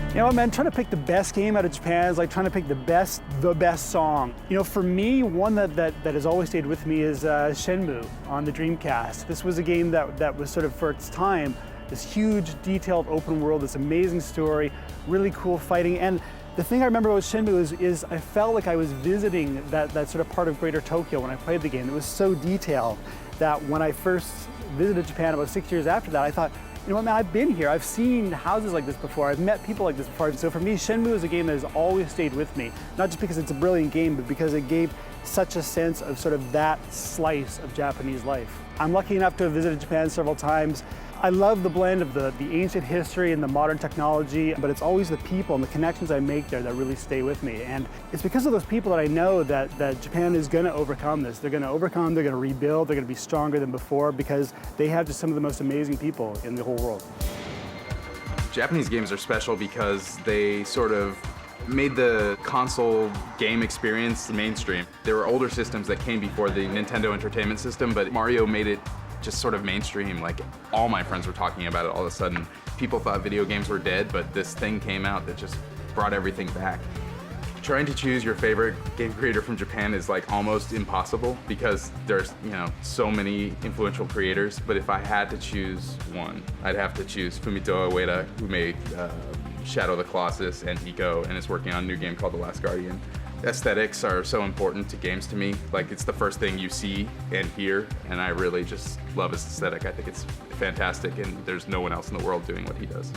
You know what, man, trying to pick the best game out of Japan is like trying to pick the best song. You know, for me, one that has always stayed with me is Shenmue on the Dreamcast. This was a game that was sort of, for its time, this huge, detailed open world, this amazing story, really cool fighting. And the thing I remember about Shenmue is I felt like I was visiting that sort of part of Greater Tokyo when I played the game. It was so detailed that when I first visited Japan about 6 years after that, I thought, you know what, man, I've been here. I've seen houses like this before. I've met people like this before. And so for me, Shenmue is a game that has always stayed with me. Not just because it's a brilliant game, but because it gave such a sense of sort of that slice of Japanese life. I'm lucky enough to have visited Japan several times. I love the blend of the ancient history and the modern technology, but it's always the people and the connections I make there that really stay with me. And it's because of those people that I know that Japan is going to overcome this. They're going to overcome, they're going to rebuild, they're going to be stronger than before because they have just some of the most amazing people in the whole world. Japanese games are special because they sort of made the console game experience mainstream. There were older systems that came before the Nintendo Entertainment System, but Mario made it just sort of mainstream. Like, all my friends were talking about it all of a sudden. People thought video games were dead, but this thing came out that just brought everything back. Trying to choose your favorite game creator from Japan is like almost impossible because there's, you know, so many influential creators, but if I had to choose one, I'd have to choose Fumito Ueda, who made Shadow of the Colossus and Ico, and is working on a new game called The Last Guardian. Aesthetics are so important to games to me. Like, it's the first thing you see and hear, and I really just love his aesthetic. I think it's fantastic, and there's no one else in the world doing what he does.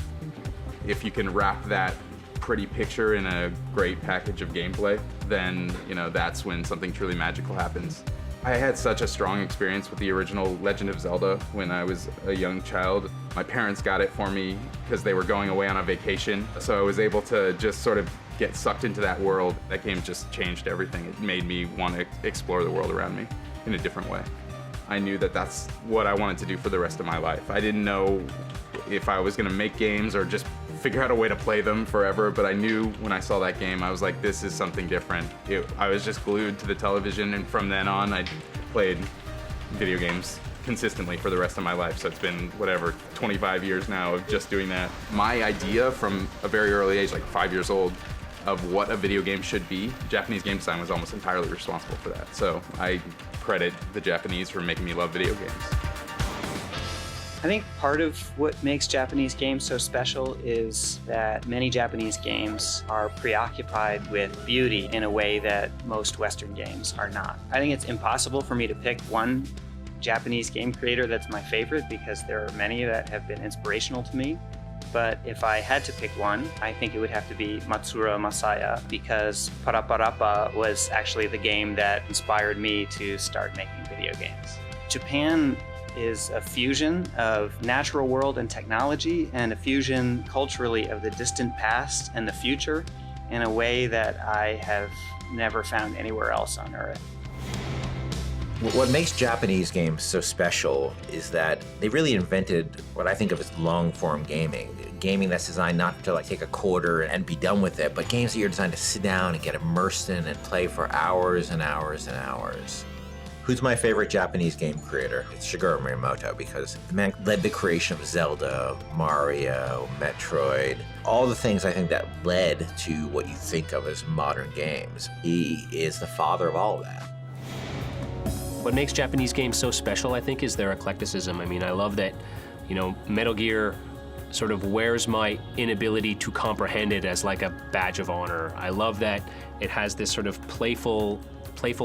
If you can wrap that pretty picture in a great package of gameplay, then, you know, that's when something truly magical happens. I had such a strong experience with the original Legend of Zelda when I was a young child. My parents got it for me because they were going away on a vacation, so I was able to just sort of get sucked into that world. That game just changed everything. It made me want to explore the world around me in a different way. I knew that that's what I wanted to do for the rest of my life. I didn't know if I was going to make games or just figure out a way to play them forever, but I knew when I saw that game, I was like, this is something different. I was just glued to the television, and from then on, I played video games consistently for the rest of my life. So it's been, whatever, 25 years now of just doing that. My idea from a very early age, like 5 years old, of what a video game should be, Japanese game design was almost entirely responsible for that. So I credit the Japanese for making me love video games. I think part of what makes Japanese games so special is that many Japanese games are preoccupied with beauty in a way that most Western games are not. I think it's impossible for me to pick one Japanese game creator that's my favorite because there are many that have been inspirational to me. But if I had to pick one, I think it would have to be Matsura Masaya because Paraparapa was actually the game that inspired me to start making video games. Japan is a fusion of natural world and technology and a fusion culturally of the distant past and the future in a way that I have never found anywhere else on Earth. What makes Japanese games so special is that they really invented what I think of as long-form gaming. Gaming that's designed not to like take a quarter and be done with it, but games that you're designed to sit down and get immersed in and play for hours and hours and hours. Who's my favorite Japanese game creator? It's Shigeru Miyamoto because the man led the creation of Zelda, Mario, Metroid, all the things I think that led to what you think of as modern games. He is the father of all of that. What makes Japanese games so special, I think, is their eclecticism. I mean, I love that, you know, Metal Gear sort of wears my inability to comprehend it as like a badge of honor. I love that it has this sort of playful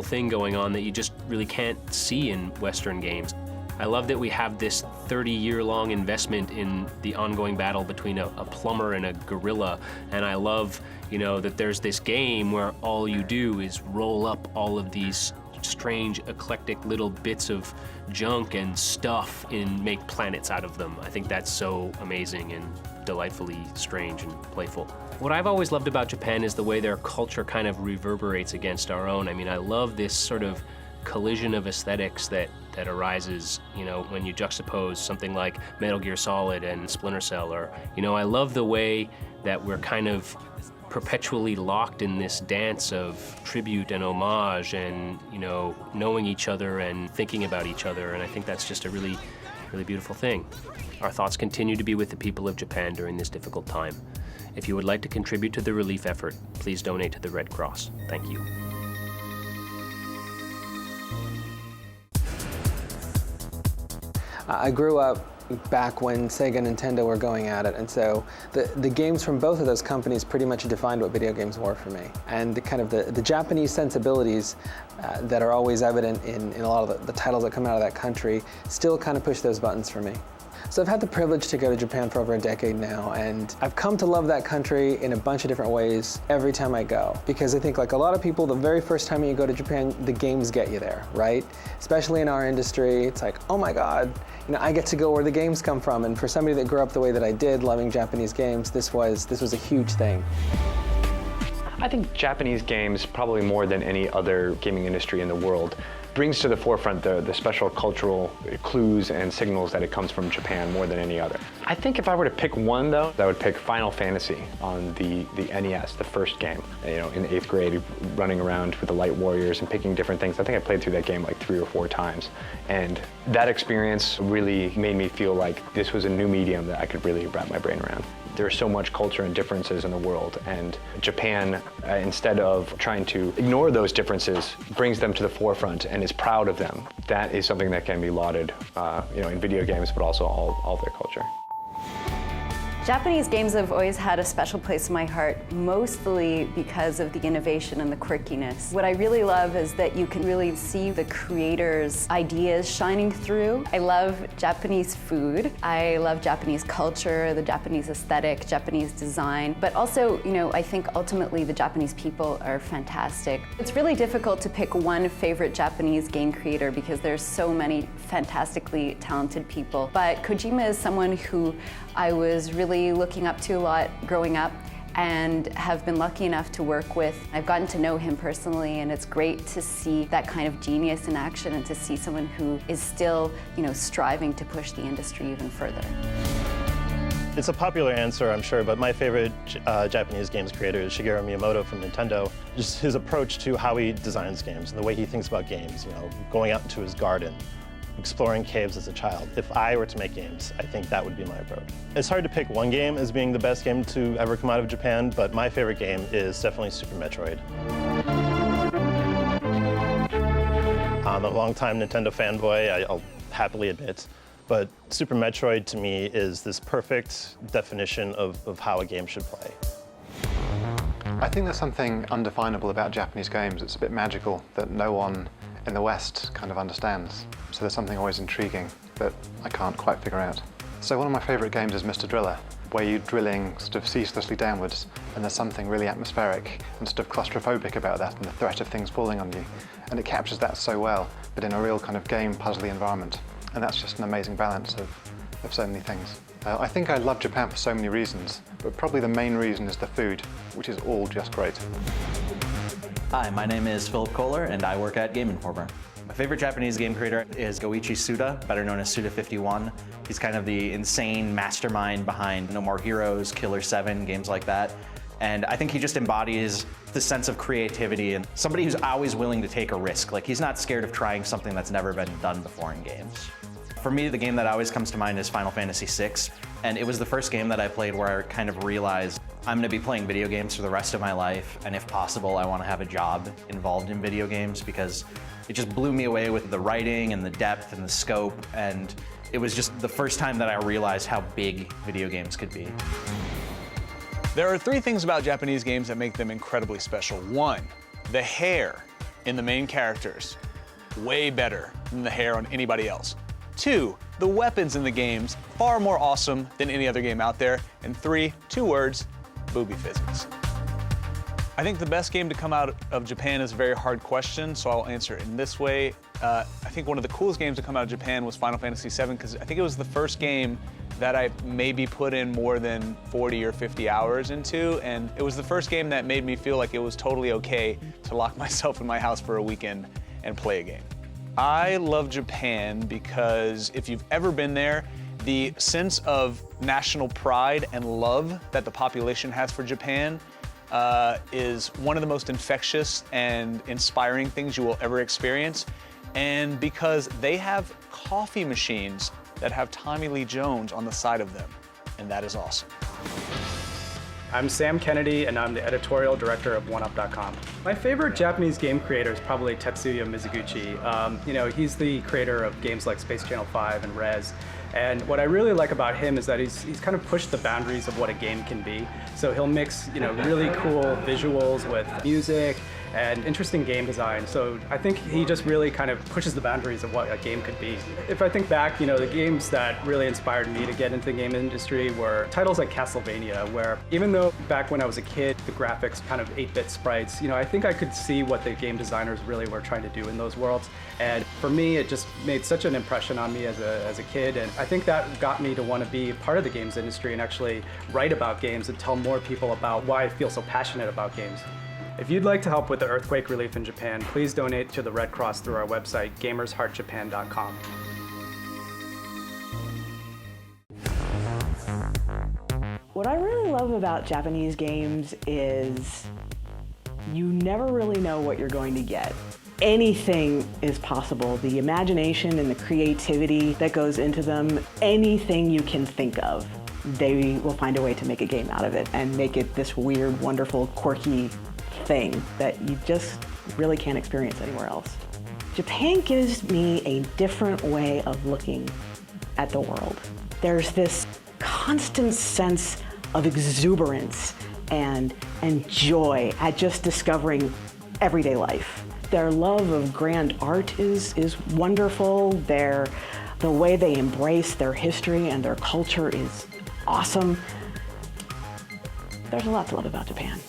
thing going on that you just really can't see in Western games. I love that we have this 30-year-long investment in the ongoing battle between a plumber and a gorilla. And I love, you know, that there's this game where all you do is roll up all of these strange, eclectic little bits of junk and stuff and make planets out of them. I think that's so amazing and delightfully strange and playful. What I've always loved about Japan is the way their culture kind of reverberates against our own. I mean, I love this sort of collision of aesthetics that arises, you know, when you juxtapose something like Metal Gear Solid and Splinter Cell, or, you know, I love the way that we're kind of perpetually locked in this dance of tribute and homage and, you know, knowing each other and thinking about each other, and I think that's just a really, really beautiful thing. Our thoughts continue to be with the people of Japan during this difficult time. If you would like to contribute to the relief effort, please donate to the Red Cross. Thank you. I grew up back when Sega and Nintendo were going at it, and so the games from both of those companies pretty much defined what video games were for me. And the Japanese sensibilities that are always evident in a lot of the titles that come out of that country still kind of push those buttons for me. So I've had the privilege to go to Japan for over a decade now, and I've come to love that country in a bunch of different ways every time I go. Because I think, like a lot of people, the very first time you go to Japan, the games get you there, right? Especially in our industry, it's like, oh my God, I get to go where the games come from. And for somebody that grew up the way that I did, loving Japanese games, this was a huge thing. I think Japanese games, probably more than any other gaming industry in the world, brings to the forefront the special cultural clues and signals that it comes from Japan more than any other. I think if I were to pick one, though, I would pick Final Fantasy on the NES, the first game. In 8th grade, running around with the Light Warriors and picking different things. I think I played through that game like 3 or 4 times. And that experience really made me feel like this was a new medium that I could really wrap my brain around. There's so much culture and differences in the world, and Japan, instead of trying to ignore those differences, brings them to the forefront and is proud of them. That is something that can be lauded, in video games, but also all their culture. Japanese games have always had a special place in my heart, mostly because of the innovation and the quirkiness. What I really love is that you can really see the creators' ideas shining through. I love Japanese food. I love Japanese culture, the Japanese aesthetic, Japanese design, but also, I think ultimately the Japanese people are fantastic. It's really difficult to pick one favorite Japanese game creator because there's so many fantastically talented people, but Kojima is someone who I was really looking up to a lot growing up and have been lucky enough to work with. I've gotten to know him personally, and it's great to see that kind of genius in action and to see someone who is still, striving to push the industry even further. It's a popular answer, I'm sure, but my favorite Japanese games creator is Shigeru Miyamoto from Nintendo. Just his approach to how he designs games and the way he thinks about games, going out into his garden, exploring caves as a child. If I were to make games, I think that would be my approach. It's hard to pick one game as being the best game to ever come out of Japan, but my favorite game is definitely Super Metroid. I'm a longtime Nintendo fanboy, I'll happily admit, but Super Metroid to me is this perfect definition of how a game should play. I think there's something undefinable about Japanese games. It's a bit magical that no one in the West kind of understands. So there's something always intriguing that I can't quite figure out. So one of my favorite games is Mr. Driller, where you're drilling sort of ceaselessly downwards, and there's something really atmospheric and sort of claustrophobic about that and the threat of things falling on you. And it captures that so well, but in a real kind of game puzzly environment. And that's just an amazing balance of so many things. I think I love Japan for so many reasons, but probably the main reason is the food, which is all just great. Hi, my name is Philip Kohler, and I work at Game Informer. My favorite Japanese game creator is Goichi Suda, better known as Suda51. He's kind of the insane mastermind behind No More Heroes, Killer 7, games like that. And I think he just embodies the sense of creativity and somebody who's always willing to take a risk. Like, he's not scared of trying something that's never been done before in games. For me, the game that always comes to mind is Final Fantasy VI, and it was the first game that I played where I kind of realized I'm gonna be playing video games for the rest of my life, and if possible, I wanna have a job involved in video games because it just blew me away with the writing and the depth and the scope, and it was just the first time that I realized how big video games could be. There are 3 things about Japanese games that make them incredibly special. 1, the hair in the main characters, way better than the hair on anybody else. 2, the weapons in the games, far more awesome than any other game out there. And 3, 2 words, booby physics. I think the best game to come out of Japan is a very hard question, so I'll answer it in this way. I think one of the coolest games to come out of Japan was Final Fantasy VII, because I think it was the first game that I maybe put in more than 40 or 50 hours into, and it was the first game that made me feel like it was totally okay to lock myself in my house for a weekend and play a game. I love Japan because if you've ever been there, the sense of national pride and love that the population has for Japan is one of the most infectious and inspiring things you will ever experience. And because they have coffee machines that have Tommy Lee Jones on the side of them, and that is awesome. I'm Sam Kennedy, and I'm the editorial director of OneUp.com. My favorite Japanese game creator is probably Tetsuya Mizuguchi. He's the creator of games like Space Channel 5 and Rez. And what I really like about him is that he's kind of pushed the boundaries of what a game can be. So he'll mix, really cool visuals with music and interesting game design. So I think he just really kind of pushes the boundaries of what a game could be. If I think back, the games that really inspired me to get into the game industry were titles like Castlevania, where even though back when I was a kid, the graphics kind of 8-bit sprites, I think I could see what the game designers really were trying to do in those worlds. And for me, it just made such an impression on me as a kid. And I think that got me to want to be part of the games industry and actually write about games and tell more people about why I feel so passionate about games. If you'd like to help with the earthquake relief in Japan, please donate to the Red Cross through our website, gamersheartjapan.com. What I really love about Japanese games is you never really know what you're going to get. Anything is possible. The imagination and the creativity that goes into them, anything you can think of, they will find a way to make a game out of it and make it this weird, wonderful, quirky thing that you just really can't experience anywhere else. Japan gives me a different way of looking at the world. There's this constant sense of exuberance and joy at just discovering everyday life. Their love of grand art is wonderful. The way they embrace their history and their culture is awesome. There's a lot to love about Japan.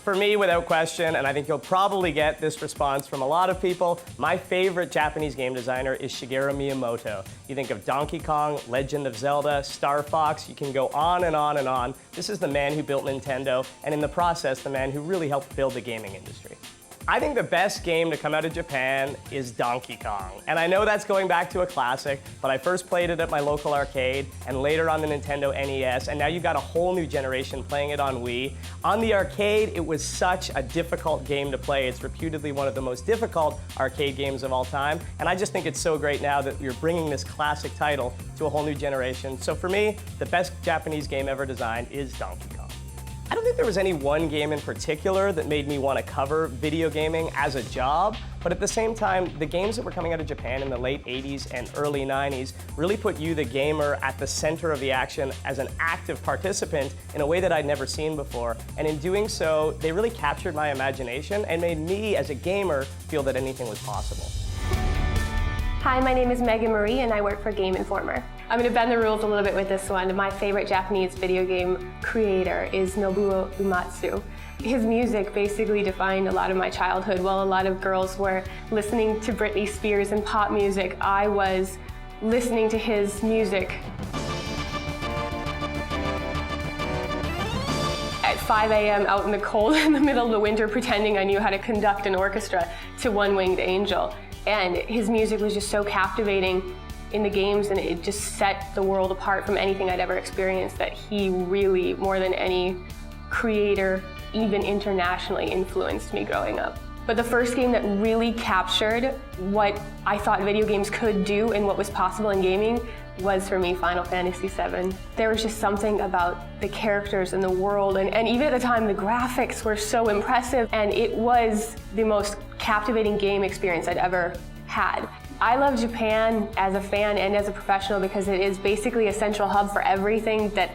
For me, without question, and I think you'll probably get this response from a lot of people, my favorite Japanese game designer is Shigeru Miyamoto. You think of Donkey Kong, Legend of Zelda, Star Fox, you can go on and on and on. This is the man who built Nintendo, and in the process, the man who really helped build the gaming industry. I think the best game to come out of Japan is Donkey Kong. And I know that's going back to a classic, but I first played it at my local arcade and later on the Nintendo NES, and now you've got a whole new generation playing it on Wii. On the arcade, it was such a difficult game to play. It's reputedly one of the most difficult arcade games of all time, and I just think it's so great now that you're bringing this classic title to a whole new generation. So for me, the best Japanese game ever designed is Donkey Kong. I don't think there was any one game in particular that made me want to cover video gaming as a job, but at the same time, the games that were coming out of Japan in the late 80s and early 90s really put you, the gamer, at the center of the action as an active participant in a way that I'd never seen before. And in doing so, they really captured my imagination and made me, as a gamer, feel that anything was possible. Hi, my name is Megan Marie and I work for Game Informer. I'm going to bend the rules a little bit with this one. My favorite Japanese video game creator is Nobuo Uematsu. His music basically defined a lot of my childhood. While a lot of girls were listening to Britney Spears and pop music, I was listening to his music at 5 a.m. out in the cold in the middle of the winter, pretending I knew how to conduct an orchestra to One Winged Angel. And his music was just so captivating in the games, and it just set the world apart from anything I'd ever experienced, that he really, more than any creator, even internationally, influenced me growing up. But the first game that really captured what I thought video games could do and what was possible in gaming was, for me, Final Fantasy VII. There was just something about the characters and the world, and even at the time, the graphics were so impressive, and it was the most captivating game experience I'd ever had. I love Japan as a fan and as a professional because it is basically a central hub for everything that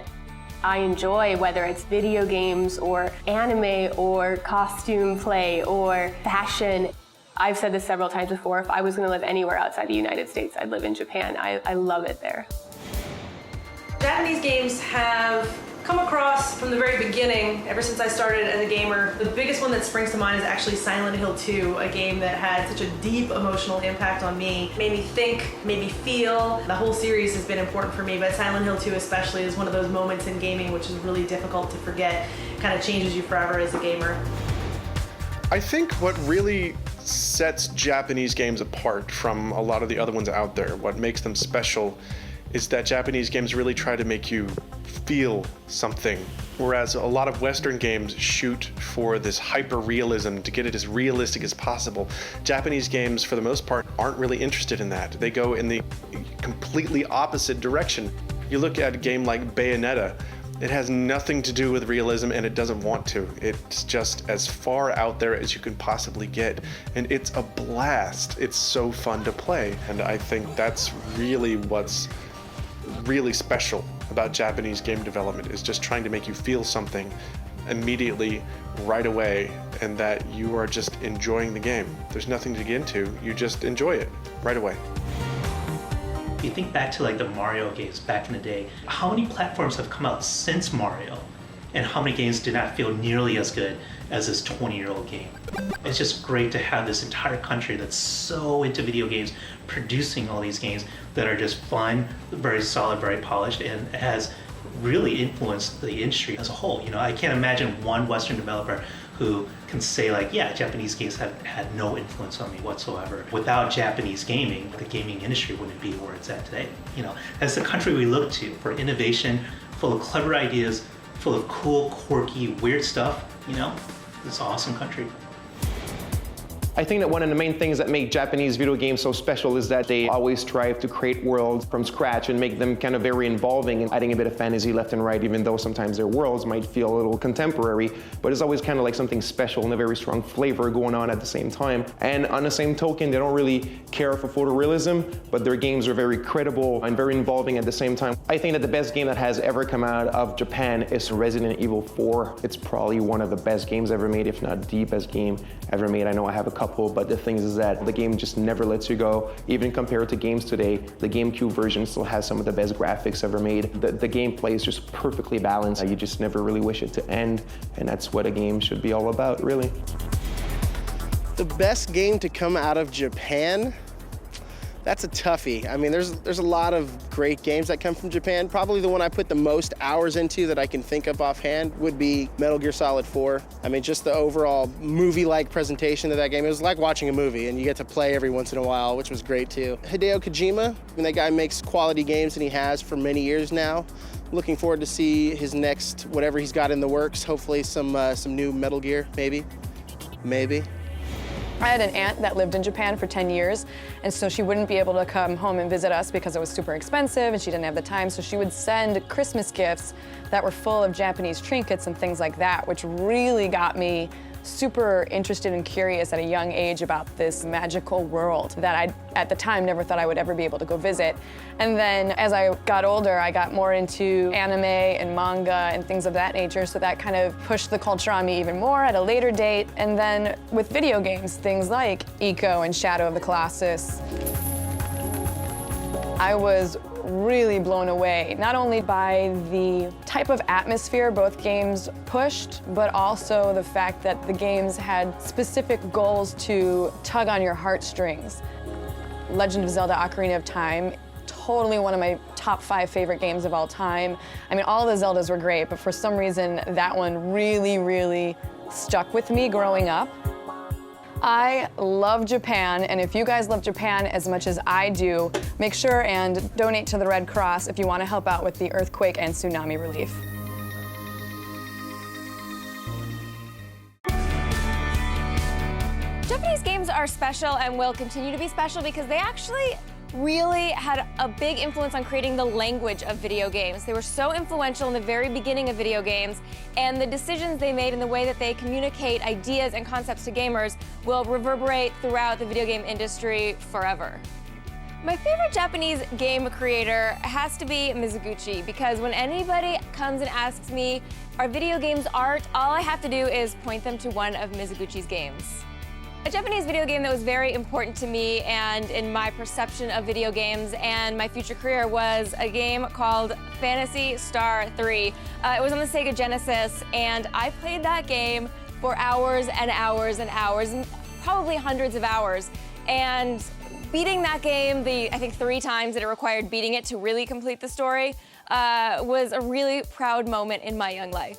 I enjoy, whether it's video games or anime or costume play or fashion. I've said this several times before, if I was going to live anywhere outside the United States, I'd live in Japan. I love it there. Japanese games have come across from the very beginning, ever since I started as a gamer. The biggest one that springs to mind is actually Silent Hill 2, a game that had such a deep emotional impact on me. Made me think, made me feel. The whole series has been important for me, but Silent Hill 2 especially is one of those moments in gaming which is really difficult to forget. Kind of changes you forever as a gamer. I think what really sets Japanese games apart from a lot of the other ones out there, what makes them special, is that Japanese games really try to make you feel something, whereas a lot of Western games shoot for this hyper-realism to get it as realistic as possible. Japanese games, for the most part, aren't really interested in that. They go in the completely opposite direction. You look at a game like Bayonetta, It has nothing to do with realism, and it doesn't want to. It's just as far out there as you can possibly get, and it's a blast. It's so fun to play, and I think that's really what's really special about Japanese game development, is just trying to make you feel something immediately, right away, and that you are just enjoying the game. There's nothing to get into, you just enjoy it right away. If you think back to like the Mario games back in the day, how many platforms have come out since Mario? And how many games do not feel nearly as good as this 20-year-old game? It's just great to have this entire country that's so into video games producing all these games that are just fun, very solid, very polished, and has really influenced the industry as a whole. You know, I can't imagine one Western developer who can say like, yeah, Japanese games have had no influence on me whatsoever. Without Japanese gaming, the gaming industry wouldn't be where it's at today. You know, as the country we look to for innovation, full of clever ideas, full of cool, quirky, weird stuff, you know, it's an awesome country. I think that one of the main things that make Japanese video games so special is that they always strive to create worlds from scratch and make them kind of very involving and adding a bit of fantasy left and right, even though sometimes their worlds might feel a little contemporary, but it's always kind of like something special and a very strong flavor going on at the same time. And on the same token, they don't really care for photorealism, but their games are very credible and very involving at the same time. I think that the best game that has ever come out of Japan is Resident Evil 4. It's probably one of the best games ever made, if not the best game ever made. I know I have a couple, but the thing is that the game just never lets you go. Even compared to games today, the GameCube version still has some of the best graphics ever made. The gameplay is just perfectly balanced. You just never really wish it to end, and that's what a game should be all about, really. The best game to come out of Japan? That's a toughie. I mean, there's a lot of great games that come from Japan. Probably the one I put the most hours into that I can think of offhand would be Metal Gear Solid 4. I mean, just the overall movie-like presentation of that game. It was like watching a movie, and you get to play every once in a while, which was great too. Hideo Kojima, I mean, that guy makes quality games, and he has for many years now. Looking forward to see his next, whatever he's got in the works. Hopefully some new Metal Gear, maybe. I had an aunt that lived in Japan for 10 years, and so she wouldn't be able to come home and visit us because it was super expensive and she didn't have the time, so she would send Christmas gifts that were full of Japanese trinkets and things like that, which really got me super interested and curious at a young age about this magical world that I, at the time, never thought I would ever be able to go visit. And then as I got older, I got more into anime and manga and things of that nature, so that kind of pushed the culture on me even more at a later date. And then with video games, things like Ico and Shadow of the Colossus, I was really blown away, not only by the type of atmosphere both games pushed, but also the fact that the games had specific goals to tug on your heartstrings. Legend of Zelda: Ocarina of Time, totally one of my top 5 favorite games of all time. I mean, all the Zeldas were great, but for some reason, that one really, really stuck with me growing up. I love Japan, and if you guys love Japan as much as I do, make sure and donate to the Red Cross if you want to help out with the earthquake and tsunami relief. Japanese games are special and will continue to be special because they actually really had a big influence on creating the language of video games. They were so influential in the very beginning of video games, and the decisions they made and the way that they communicate ideas and concepts to gamers will reverberate throughout the video game industry forever. My favorite Japanese game creator has to be Mizuguchi, because when anybody comes and asks me, are video games art? All I have to do is point them to one of Mizuguchi's games. A Japanese video game that was very important to me and in my perception of video games and my future career was a game called Phantasy Star 3. It was on the Sega Genesis, and I played that game for hours and hours and hours, and probably hundreds of hours. And beating that game, I think 3 times that it required beating it to really complete the story, was a really proud moment in my young life.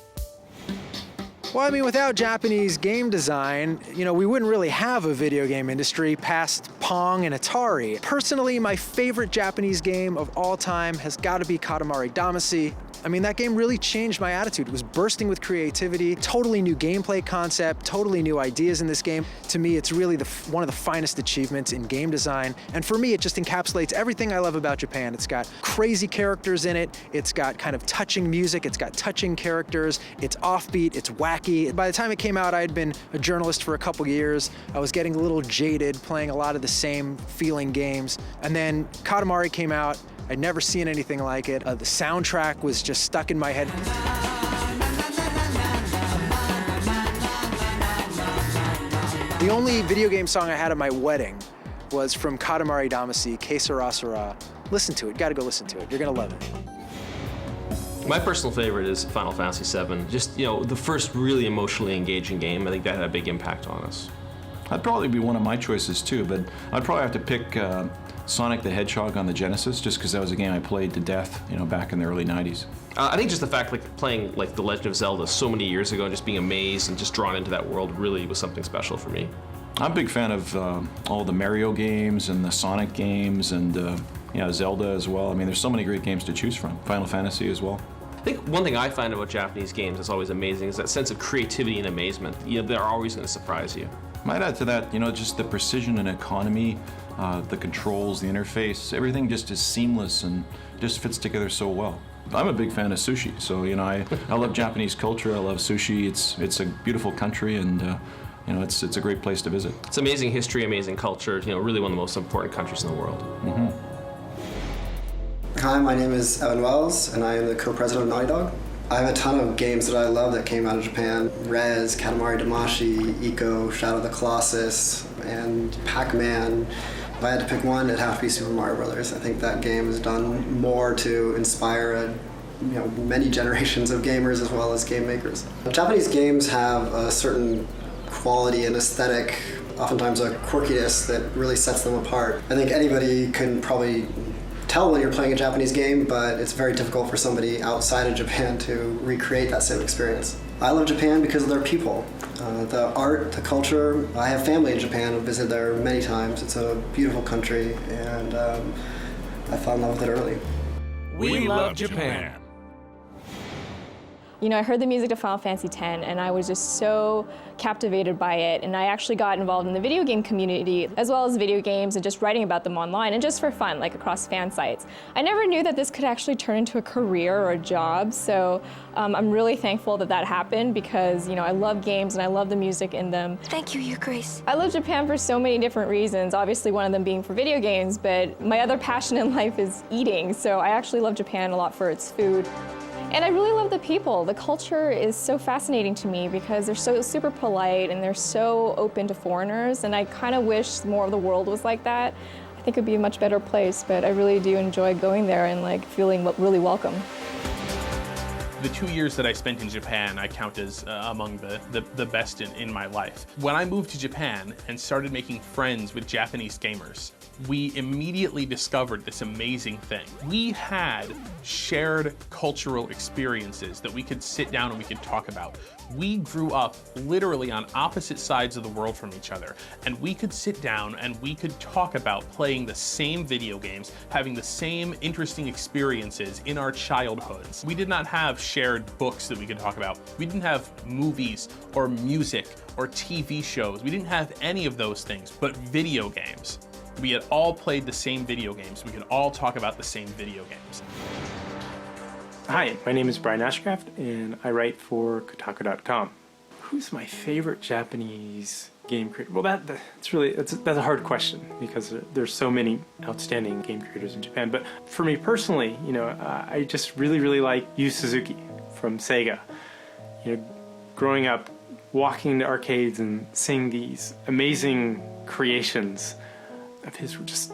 Well, I mean, without Japanese game design, we wouldn't really have a video game industry past Pong and Atari. Personally, my favorite Japanese game of all time has got to be Katamari Damacy. I mean, that game really changed my attitude. It was bursting with creativity, totally new gameplay concept, totally new ideas in this game. To me, it's really one of the finest achievements in game design. And for me, it just encapsulates everything I love about Japan. It's got crazy characters in it. It's got kind of touching music. It's got touching characters. It's offbeat. It's wacky. By the time it came out, I had been a journalist for a couple years. I was getting a little jaded, playing a lot of the same feeling games. And then Katamari came out. I'd never seen anything like it. The soundtrack was just stuck in my head. The only video game song I had at my wedding was from Katamari Damacy, Que Sera Sera. Listen to it, gotta go listen to it. You're gonna love it. My personal favorite is Final Fantasy VII. Just, you know, the first really emotionally engaging game. I think that had a big impact on us. That'd probably be one of my choices too, but I'd probably have to pick Sonic the Hedgehog on the Genesis, just because that was a game I played to death, you know, back in the early 90s. I think just the fact, like, playing like The Legend of Zelda so many years ago and just being amazed and just drawn into that world really was something special for me. I'm a big fan of all the Mario games and the Sonic games and you know, Zelda as well. I mean, there's so many great games to choose from. Final Fantasy as well. I think one thing I find about Japanese games that's always amazing is that sense of creativity and amazement. You know, they're always going to surprise you. Might add to that, you know, just the precision and economy, the controls, the interface, everything just is seamless and just fits together so well. I'm a big fan of sushi, so, you know, I love Japanese culture, I love sushi. It's a beautiful country, and you know, it's a great place to visit. It's amazing history, amazing culture, you know, really one of the most important countries in the world. Mm-hmm. Hi, my name is Evan Wells, and I am the co-president of Naughty Dog. I have a ton of games that I love that came out of Japan. Rez, Katamari Damacy, Ico, Shadow of the Colossus, and Pac-Man. If I had to pick one, it'd have to be Super Mario Brothers. I think that game has done more to inspire many generations of gamers as well as game makers. Japanese games have a certain quality and aesthetic, oftentimes a quirkiness that really sets them apart. I think anybody can probably tell when you're playing a Japanese game, but it's very difficult for somebody outside of Japan to recreate that same experience. I love Japan because of their people. The art, the culture. I have family in Japan. I've visited there many times. It's a beautiful country, and I fell in love with it early. We love Japan. You know, I heard the music of Final Fantasy X, and I was just so captivated by it. And I actually got involved in the video game community, as well as video games and just writing about them online and just for fun, like across fan sites. I never knew that this could actually turn into a career or a job. So I'm really thankful that that happened because, you know, I love games and I love the music in them. Thank you, Your Grace. I love Japan for so many different reasons. Obviously, one of them being for video games, but my other passion in life is eating. So I actually love Japan a lot for its food. And I really love the people. The culture is so fascinating to me because they're so super polite and they're so open to foreigners, and I kind of wish more of the world was like that. I think it would be a much better place, but I really do enjoy going there and like feeling really welcome. The 2 years that I spent in Japan, I count as among the best in my life. When I moved to Japan and started making friends with Japanese gamers, we immediately discovered this amazing thing. We had shared cultural experiences that we could sit down and we could talk about. We grew up literally on opposite sides of the world from each other, and we could sit down and we could talk about playing the same video games, having the same interesting experiences in our childhoods. We did not have shared books that we could talk about. We didn't have movies or music or TV shows. We didn't have any of those things, but video games. We had all played the same video games. We could all talk about the same video games. Hi, my name is Brian Ashcraft, and I write for Kotaku.com. Who's my favorite Japanese game creator? Well, that's a hard question because there's so many outstanding game creators in Japan. But for me personally, you know, I just really like Yu Suzuki from Sega. You know, growing up, walking to arcades and seeing these amazing creations of his were just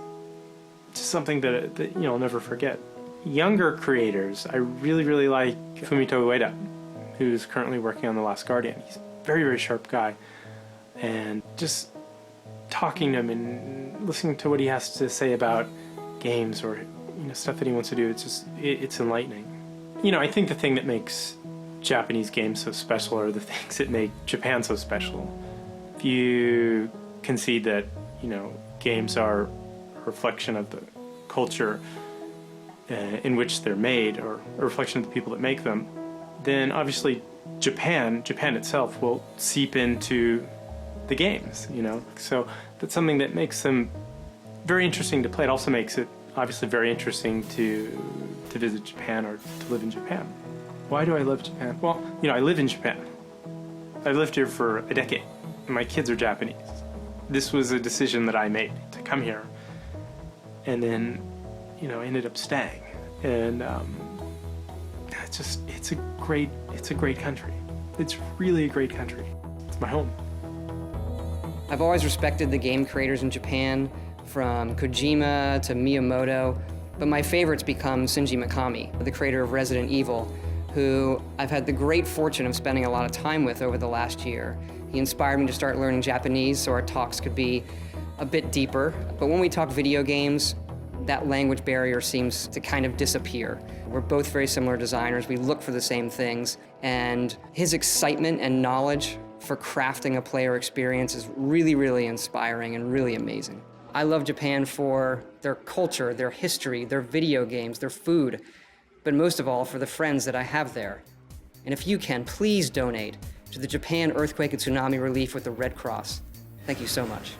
something that you know, I'll never forget. Younger creators, I really like Fumito Ueda, who's currently working on The Last Guardian. He's a very sharp guy, and just talking to him and listening to what he has to say about games or, you know, stuff that he wants to do, it's enlightening. You know, I think the thing that makes Japanese games so special are the things that make Japan so special. If you concede that, you know, games are a reflection of the culture, in which they're made, or a reflection of the people that make them, then obviously Japan itself will seep into the games, you know? So that's something that makes them very interesting to play. It also makes it obviously very interesting to visit Japan or to live in Japan. Why do I love Japan? Well, you know, I live in Japan. I've lived here for a decade, and my kids are Japanese. This was a decision that I made to come here, and then, you know, ended up staying. And it's a great country. It's really a great country. It's my home. I've always respected the game creators in Japan, from Kojima to Miyamoto, but my favorite's become Shinji Mikami, the creator of Resident Evil, who I've had the great fortune of spending a lot of time with over the last year. He inspired me to start learning Japanese so our talks could be a bit deeper. But when we talk video games, that language barrier seems to kind of disappear. We're both very similar designers. We look for the same things. And his excitement and knowledge for crafting a player experience is really, really inspiring and really amazing. I love Japan for their culture, their history, their video games, their food, but most of all for the friends that I have there. And if you can, please donate to the Japan Earthquake and Tsunami Relief with the Red Cross. Thank you so much.